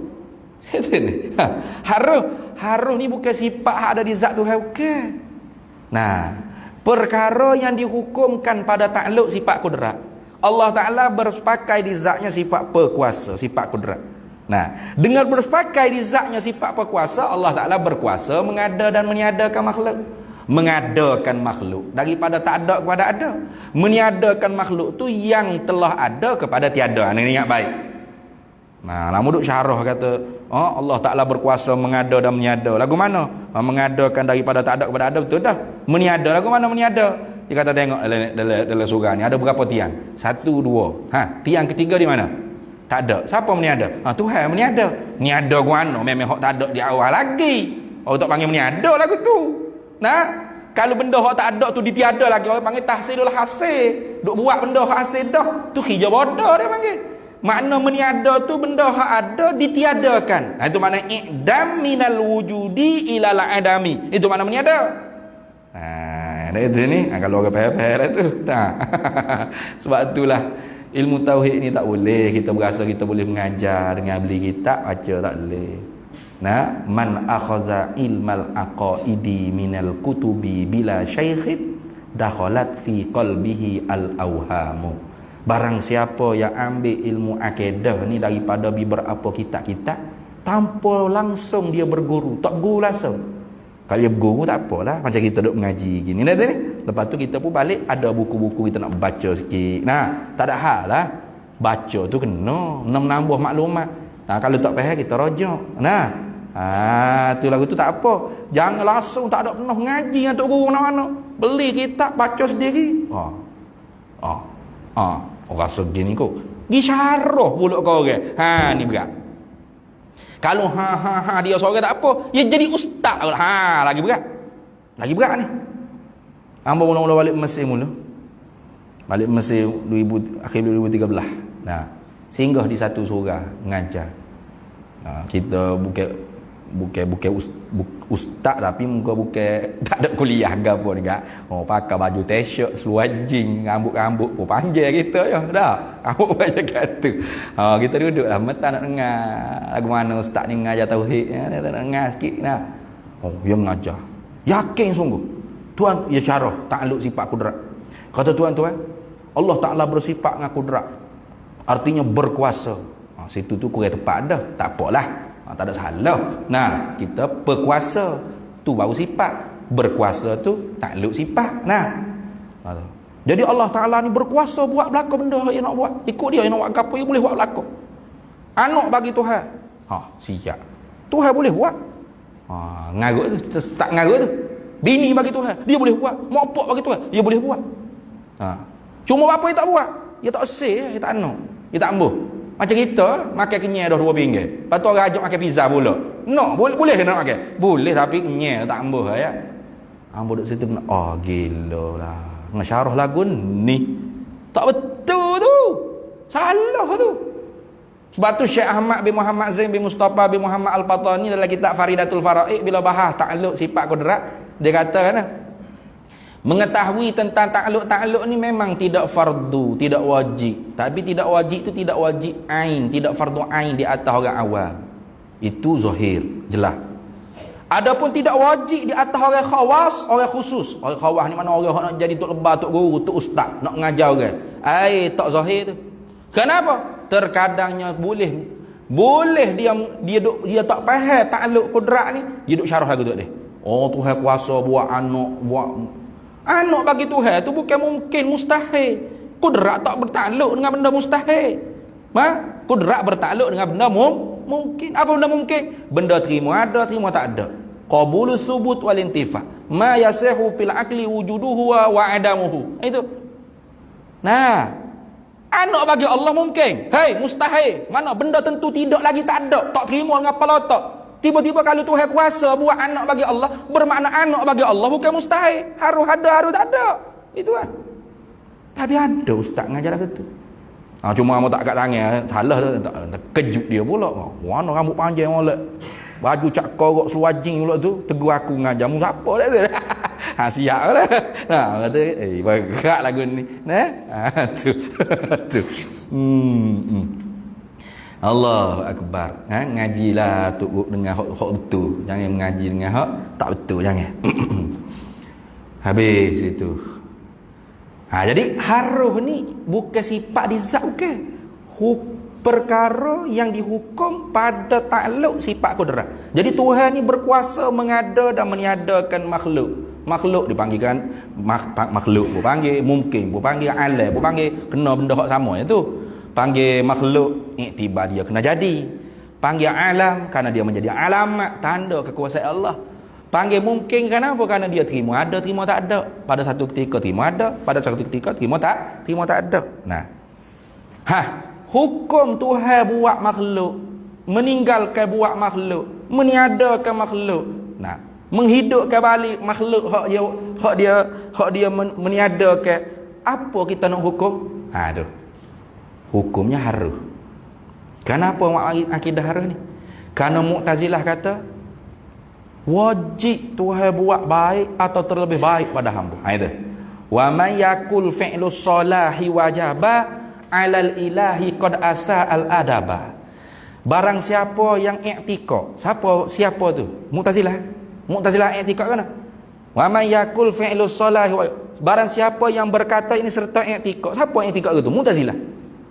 Haruh ni bukan sifat hak ada di zat Tuhan, bukan. Nah, perkara yang dihukumkan pada takluk sifat kudrat. Allah Ta'ala bersepakai di zatnya sifat perkuasa, sifat kudrat. Nah, dengan bersepakai di zatnya sifat perkuasa, Allah Ta'ala berkuasa mengada dan meniadakan makhluk. Mengadakan makhluk daripada tak ada kepada ada. Meniadakan makhluk tu yang telah ada kepada tiada. Ini ingat baik. Nah, lama duk syarah kata, Allah Ta'ala berkuasa mengada dan meniada. Lagu mana? Mengadakan daripada tak ada kepada ada, betul dah. Meniada, lagu mana meniada? Dia kata tengok dalam surah ni ada berapa tiang? 1, 2. Tiang ketiga di mana? Tak ada. Siapa meniada? Tuhan meniada. Meniada guano memang hak tak ada di awal lagi. Orang tak panggil meniada lagu tu. Nah, kalau benda hak tak ada tu ditiada lagi, orang panggil tahsilul hasil. Duk buat benda hak hasil dah. Tu hijau bodoh dia panggil. Makna meniada tu benda hak ada ditiadakan. Itu makna i'dam minal wujudi ilal adami. Itu makna meniada. Itu ni kalau orang faham-faham tu. Sebab itulah ilmu tauhid ni tak boleh kita berasa kita boleh mengajar dengan beli kitab baca, tak boleh. Nah, man akhadha ilmal aqaidi minal kutubi bila syaikhin dakhalat fi qalbihi al awhamu. Barang siapa yang ambil ilmu akidah ni daripada beberapa kitab-kitab tanpa langsung dia berguru, tak guru langsung. Kalau dia berguru tak apalah, macam kita duduk mengaji gini. Lepas tu kita pun balik ada buku-buku kita nak baca sikit. Nah, tak ada hal lah. Baca tu kena menambah maklumat. Nah, kalau tak faham kita rojak. Nah, tu lagu tu tak apa. Jangan langsung tak ada pernah mengaji dengan tok guru mana-mana. Beli kitab baca sendiri. Orang segini kau. Gi syarah pula kau orang. Ni berat. Kalau dia seorang tak apa, dia jadi ustaz. Lagi berat. Lagi berat ni. Hamba mula-mula balik Mesir mula. Balik Mesir akhir 2013. Nah, singgah di satu surah mengajar. Kita bukan ustaz tapi muka bukan tak ada kuliah ke apa juga. Pakai baju t-shirt, seluar jeans, rambut pun panjang kita je dah. Rambut macam kata. Kita duduklah mata nak dengar lagu mana ustaz ni mengajar tauhid. Nak dengar sikit nah. Dia mengajar. Yakin sungguh. Tuhan dia syarah takluk sifat kudrat. Kata tuan-tuan, Allah Ta'ala bersifat dengan kudrat. Artinya berkuasa. Situ tu kurang tepat dah. Tak apalah. Tak ada salah. Nah, kita berkuasa tu baru sifat. Berkuasa tu takluk sifat. Nah. Jadi Allah Ta'ala ni berkuasa buat belaka benda yang nak buat. Ikut dia yang nak buat apa dia boleh buat belaka. Anak bagi Tuhan. Siap. Tuhan boleh buat. Ngarut tu, tak ngarut tu. Bini bagi Tuhan, dia boleh buat. Mak pak bagi Tuhan, dia boleh buat. Cuma bapa dia tak buat. Dia tak sel, dia tak anak. Dia tak ambuh. Macam kita makan kenyal dah 2 pinggir. Lepas tu orang ajak makan pizza pula. No, boleh nak makan? Boleh tapi kenyal tak ambuh ya. Ambuh duduk situ gila lah. Ngesyarah lagu ni. Tak betul tu. Salah tu. Sebab tu Syekh Ahmad bin Muhammad Zain bin Mustafa bin Muhammad Al-Patani dalam kitab Faridatul Faraid bila bahas takluk sifat kudrat, dia kata kan, mengetahui tentang takluk ni memang tidak fardu, tidak wajib. Tapi tidak wajib itu tidak wajib ain, tidak fardu ain di atas orang awam. Itu zahir, jelas. Adapun tidak wajib di atas orang khawas, orang khusus. Orang khawas ni mana orang nak jadi tok lebar, tok guru, tok ustaz, nak mengajar orang. Tak zahir tu. Kenapa? Terkadangnya boleh dia tak faham takluk kudrat ni, dia duk syarah lagu tu dia. Tuhan kuasa buat anak bagi Tuhan tu bukan mungkin, mustahil. Kudrat tak bertakluk dengan benda mustahil. kudrat bertakluk dengan benda mungkin. Apa benda mungkin? Benda terima ada, terima tak ada. Qabulus subut wal intifa. Ma yasihu fil aqli wujuduhu wa adamuhu. Itu. Nah, anak bagi Allah mungkin. Hei, mustahil. Mana benda tentu tidak lagi tak ada. Tak terima dengan kepala otak. Tiba-tiba kalau Tuhan kuasa buat anak bagi Allah, bermakna anak bagi Allah bukan mustahil. Harus ada, harus tak ada. Itu kan. Tapi ada ustaz ngajar gitu. Cuma kamu tak kat tangan, salah tak kejut dia pula. Mana rambut panjang molek. Baju cak korok seluar jing pula tu, tegur aku ngajar mu siapa dah tu. Siap dah. Kata bergerak lagu ni. Tu. Tu. Allahu akbar. Ngajilah tu dengan hak betul. Jangan mengaji dengan hak tak betul, jangan. Habis itu. Jadi haruh ni bukan sifat di zat, bukan. Perkara yang dihukum pada takluk sifat kudrat. Jadi Tuhan ni berkuasa mengada dan meniadakan makhluk. Makhluk dipanggilkan makhluk, panggil mungkin, panggil alam, panggil kena benda hak sama itu. Panggil makhluk iktibar dia kena jadi. Panggil alam kerana dia menjadi alamat tanda kekuasaan Allah. Panggil mungkin kenapa? Kerana dia terima ada, terima tak ada. Pada satu ketika terima ada, pada satu ketika terima tak ada. Nah. Hukum Tuhan buat makhluk, meninggalkan buat makhluk, meniadakan makhluk. Nah, menghidupkan balik makhluk hak dia meniadakan. Apa kita nak hukum? Tu. Hukumnya haruh. Kenapa akidah haruh ni? Kerana Mu'tazilah kata wajib Tuhan buat baik atau terlebih baik pada hamba. Itu. Wa may yakul fi'lu salahi wajaba 'alal ilahi qad asa al adaba. Barang siapa yang i'tikad. Siapa tu? Mu'tazilah i'tikad kan? Wa may yakul fi'lu salahi barang siapa yang berkata ini serta i'tikad. Siapa i'tikad tu? Mu'tazilah.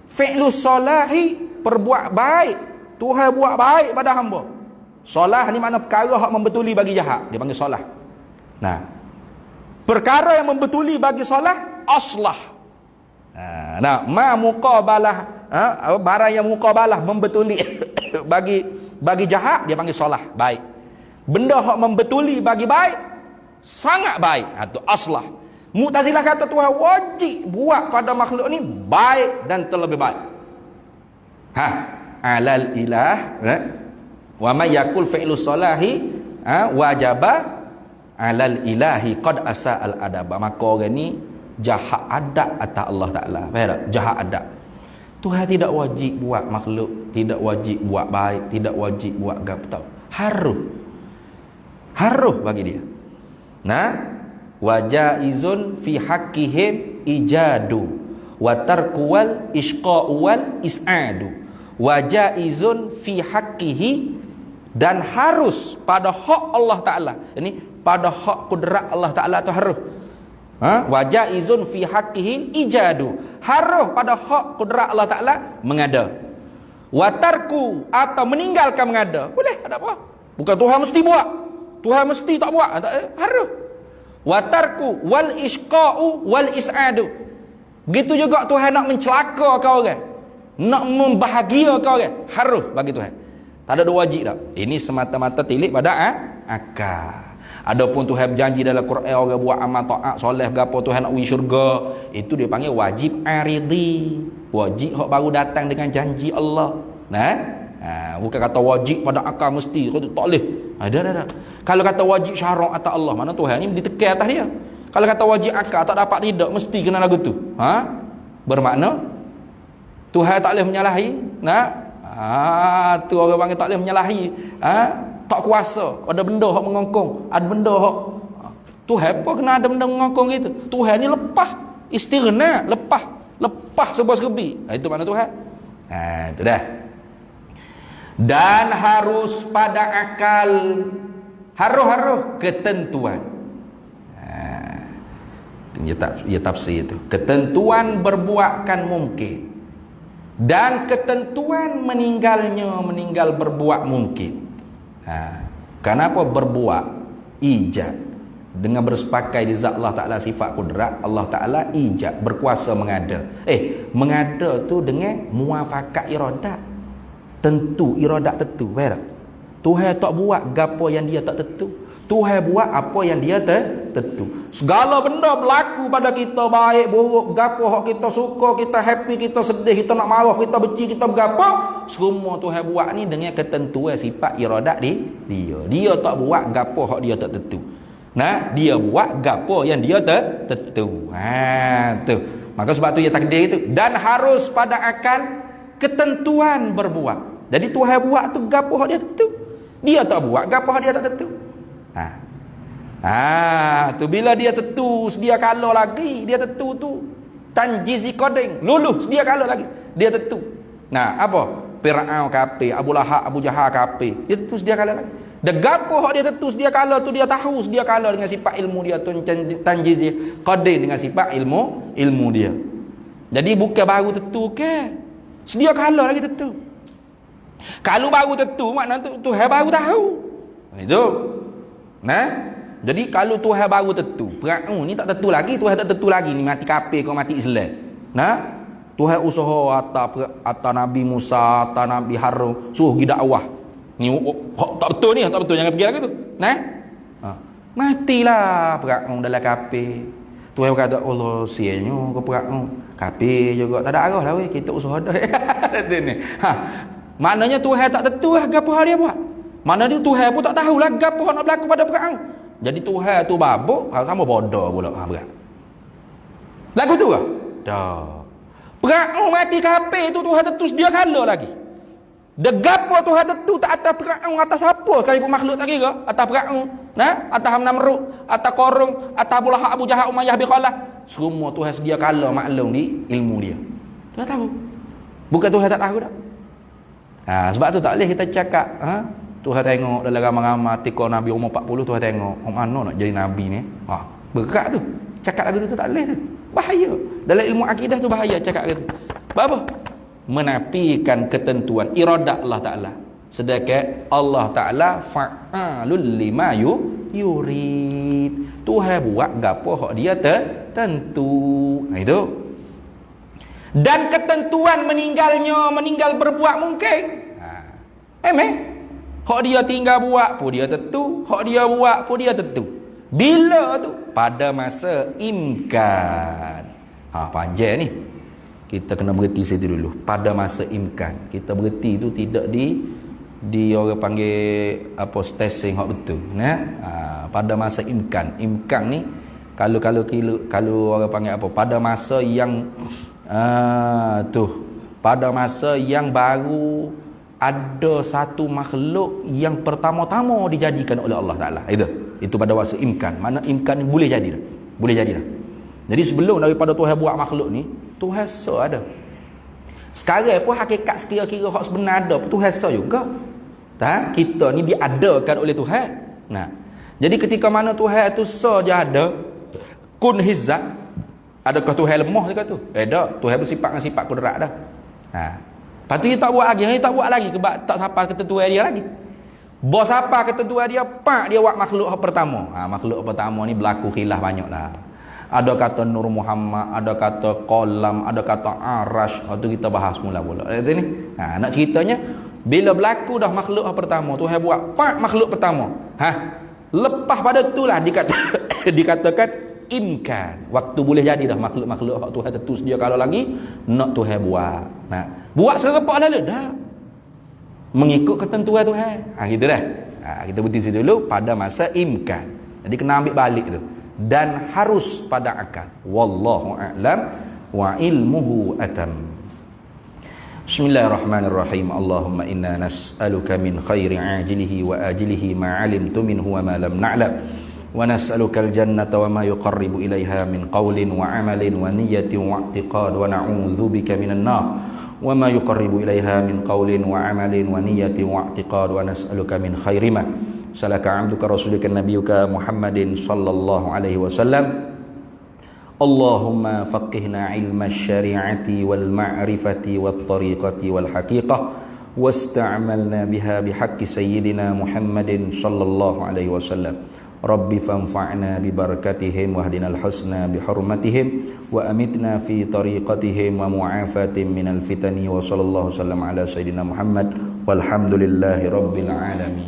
Fi'lu salahi perbuat baik. Tuhan buat baik pada hamba. Solah ni makna perkara yang membetuli bagi jahat, dia panggil solah. Nah, perkara yang membetuli bagi solah aslah. Ma muqabalah, barang yang muqabalah membetuli bagi jahat dia panggil solah, baik. Benda yang membetuli bagi baik sangat baik, itu aslah. Mu'tazilah kata Tuhan wajib buat pada makhluk ni baik dan terlebih baik. Alal ilah, wa may yakul fi'lu salahi wajaba 'alal ilahi qad asa al adaba. Maka orang ni jahat adab atas Allah Taala. Faham tak? Jahat adab. Tuhan tidak wajib buat makhluk, tidak wajib buat baik, tidak wajib buat gapo. Haruh bagi dia. Nah, wajaizun fi haqqihim ijadu wa tarku wal isqa'u wal is'adu. Wajaizun fi haqqihi, dan harus pada hak Allah Ta'ala. Ini pada hak kudrat Allah Ta'ala itu harus. Wajaizun fi haqqihi ijadu. Harus pada hak kudrat Allah Ta'ala mengada. Watarku atau meninggalkan mengada. Boleh, tak ada apa. Bukan Tuhan mesti buat. Tuhan mesti tak buat. Harus. Watarku wal isqa'u wal is'adu. Begitu juga Tuhan nak mencelaka kau orang. Nak membahagia kau orang. Harus bagi Tuhan. Tak ada dua wajib tak. Ini semata-mata tilik pada akal. Adapun Tuhan berjanji dalam Quran orang buat amal taat soleh gapo Tuhan nak pergi syurga, itu dia panggil wajib aridi. Wajib hak baru datang dengan janji Allah. Bukan kata wajib pada akal mesti kau tak boleh. Ada. Kalau kata wajib syarak atas Allah, mana Tuhan ni ditekan atas dia. Kalau kata wajib akal tak dapat tidak mesti kena lagu tu. Bermakna Tuhan tak boleh menyalahi. Tu orang panggil tak boleh menyalahi. Tak kuasa. Ada benda hak mengongkong, ada benda hak Tuhan apa kena ada benda mengongkong gitu. Tuhan ni lepas istirna, lepas sebuah serbi. Itu makna Tuhan. Itu dah. Dan harus pada akal, haruh ketentuan. Dia tafsir itu. Ketentuan berbuatkan mungkin. Dan ketentuan meninggal berbuat mungkin. Kenapa berbuat? Ijab. dengan bersepakai di zat Allah Ta'ala sifat kudrat, Allah Ta'ala ijab, berkuasa mengada. Mengada tu dengan muafakat iradat. Tentu, iradat tentu. Faham tak? Tuhan tak buat gapo yang dia tak tentu. Tuhan buat apa yang dia tentu. Segala benda berlaku pada kita, baik, buruk, gapo hak kita suka, kita happy, kita sedih, kita nak marah, kita benci, kita bergapo, semua Tuhan buat ni dengan ketentuan sifat iradat dia. Dia tak buat gapo hak dia tak tentu. Nah, dia buat gapo yang dia tentu. Tu. Maka sebab tu dia takdir itu, dan harus pada akan ketentuan berbuat. Jadi Tuhan buat tu gapo hak dia tentu. Dia tak buat gapo hak dia tak tentu. Tu bila dia tentu sedia kala lagi, dia tentu tu tanjizi kodeng, luluh sedia kala lagi, dia tentu. Nah, apa? Fir'aun kafir, Abu Lahab, Abu Jahal kafir, dia tentu sedia kala lagi. Degapo hak dia tentu sedia kala tu, dia tahu sedia kala dengan sifat ilmu dia tu, tanjizi kodeng dengan sifat ilmu dia. Jadi bukan baru tentu ke? Sedia kala lagi tentu. Kalau baru tentu makna tu Tuhan baru tahu. Itu. Nah, jadi kalau Tuhan baru tentu, Firaun ni tak tentu lagi, Tuhan tak tentu lagi ni mati kafir ke mati Islam. Nah, Tuhan usaha atas Nabi Musa, atas Nabi Harun, suruh pergi dakwah. Ni tak betul ni, tak betul, jangan pergi lagi tu. Nah. Matilah Firaun dalam kafir. Tuhan kata, Allah sianya ke Firaun, kafir juga, tak ada arah lah weh, kita usaha dah. Ni. Maknanya Tuhan tak tentu lah gapo hal dia buat. Maknanya Tuhan pun tak tahulah gapo nak berlaku pada Firaun. Jadi Tuhan tu babuk, sama bodoh pula. Berat. Lagu tu lah? Dah. Firaun mati kafir tu Tuhan tentu sedia kala lagi. Degapo Tuhan tentu tak atas Firaun, atas apa sekalipun makhluk tak kira. Atas Firaun, atas Namrud, atas Qarun, atas Abu Lahab, Abu Jahal, Umayyah bin Khalaf. Semua Tuhan sedia kala maklum di ilmu dia. Tuhan tahu. Bukan Tuhan tak tahu dah. Sebab tu tak boleh kita cakap, Tuhan tengok dalam ramai-ramai tika Nabi umur 40, Tuhan tengok mana nak jadi Nabi ni. Berat tu. Cakap lagu tu tak boleh tu. Bahaya. Dalam ilmu akidah tu bahaya cakap gitu. Sebab apa? Menafikan ketentuan iradat Allah Ta'ala. Sedangkan Allah Ta'ala fa'alul lima yurid. Tuhan buat gapo hak dia tentu. Itu. Dan ketentuan meninggal berbuat mungkin. Hak dia tinggal buat pun dia tentu, hak dia buat pun dia tentu. Bila tu? Pada masa imkan. Panjang ni. Kita kena berhenti situ dulu. Pada masa imkan. Kita berhenti tu tidak di orang panggil apa stesen hak betul. Pada masa imkan. Imkan ni kalau orang panggil apa? Pada masa yang pada masa yang baru ada satu makhluk yang pertama-tama dijadikan oleh Allah Ta'ala. Itu pada masa imkan. Mana imkan ni boleh jadi dah. Boleh jadi dah. Jadi sebelum daripada Tuhan buat makhluk ni, Tuhan so ada. Sekarang pun hakikat sekira-kira hak sebenar ada, Tuhan so juga. Kita ni diadakan oleh Tuhan. Jadi ketika mana Tuhan tu so je ada, kun hizzat, adakah Tuhan lemah dekat tu? Tak. Tuhan bersifat dengan sifat kudrat dah. Lepas tu dia tak buat lagi. Dia tak buat lagi sebab tak sampai ketentuan dia lagi. Bos apa ketentuan dia, dia buat makhluk pertama. Makhluk pertama ni berlaku khilaf banyak lah. Ada kata Nur Muhammad, ada kata Qalam, ada kata Arash. Itu kita bahas mula-mula. Ni. Nak ceritanya, bila berlaku dah makhluk pertama, Tuhan buat makhluk pertama. Lepas pada itulah dikatakan imkan. Waktu boleh jadi dah makhluk-makhluk hak Tuhan tentu sedia kalau lagi nak Tuhan buat. Buat serepak lalu dah. Mengikut ketentuan Tuhan. Gitu dah. Kita berhenti situ dulu pada masa imkan. Jadi kena ambil balik tu. Dan harus pada akal. Wallahu a'lam wa ilmuhu atam. Bismillahirrahmanirrahim. Allahumma inna nas'aluka min khairi ajilihi wa ajilihi ma 'alimtu minhu wa ma lam na'lam. Wa nas'aluka al-jannata wa ma yuqarribu ilaiha min qawlin wa 'amalin wa niyyatin wa i'tiqad wa na'udzubika minan nar wa ma yuqarribu ilaiha min qawlin wa 'amalin wa niyyatin wa i'tiqad wa nas'aluka min khairi ma salaka 'abduka rasulika nabiyyuka Muhammadin sallallahu alaihi wasallam. Allahumma faqihna 'ilma asy-syari'ati wal ma'rifati wat tariqati wal haqiqah wasta'malna biha bihaqqi sayyidina Muhammadin sallallahu alaihi wasallam. Rabbi fanfa'na bi barakatihim wahdinal husna bi hurmatihim wa amitna fi tariqatihim wa mu'afatin minal fitani wa sallallahu sallam ala sayyidina Muhammad walhamdulillahi rabbil alamin.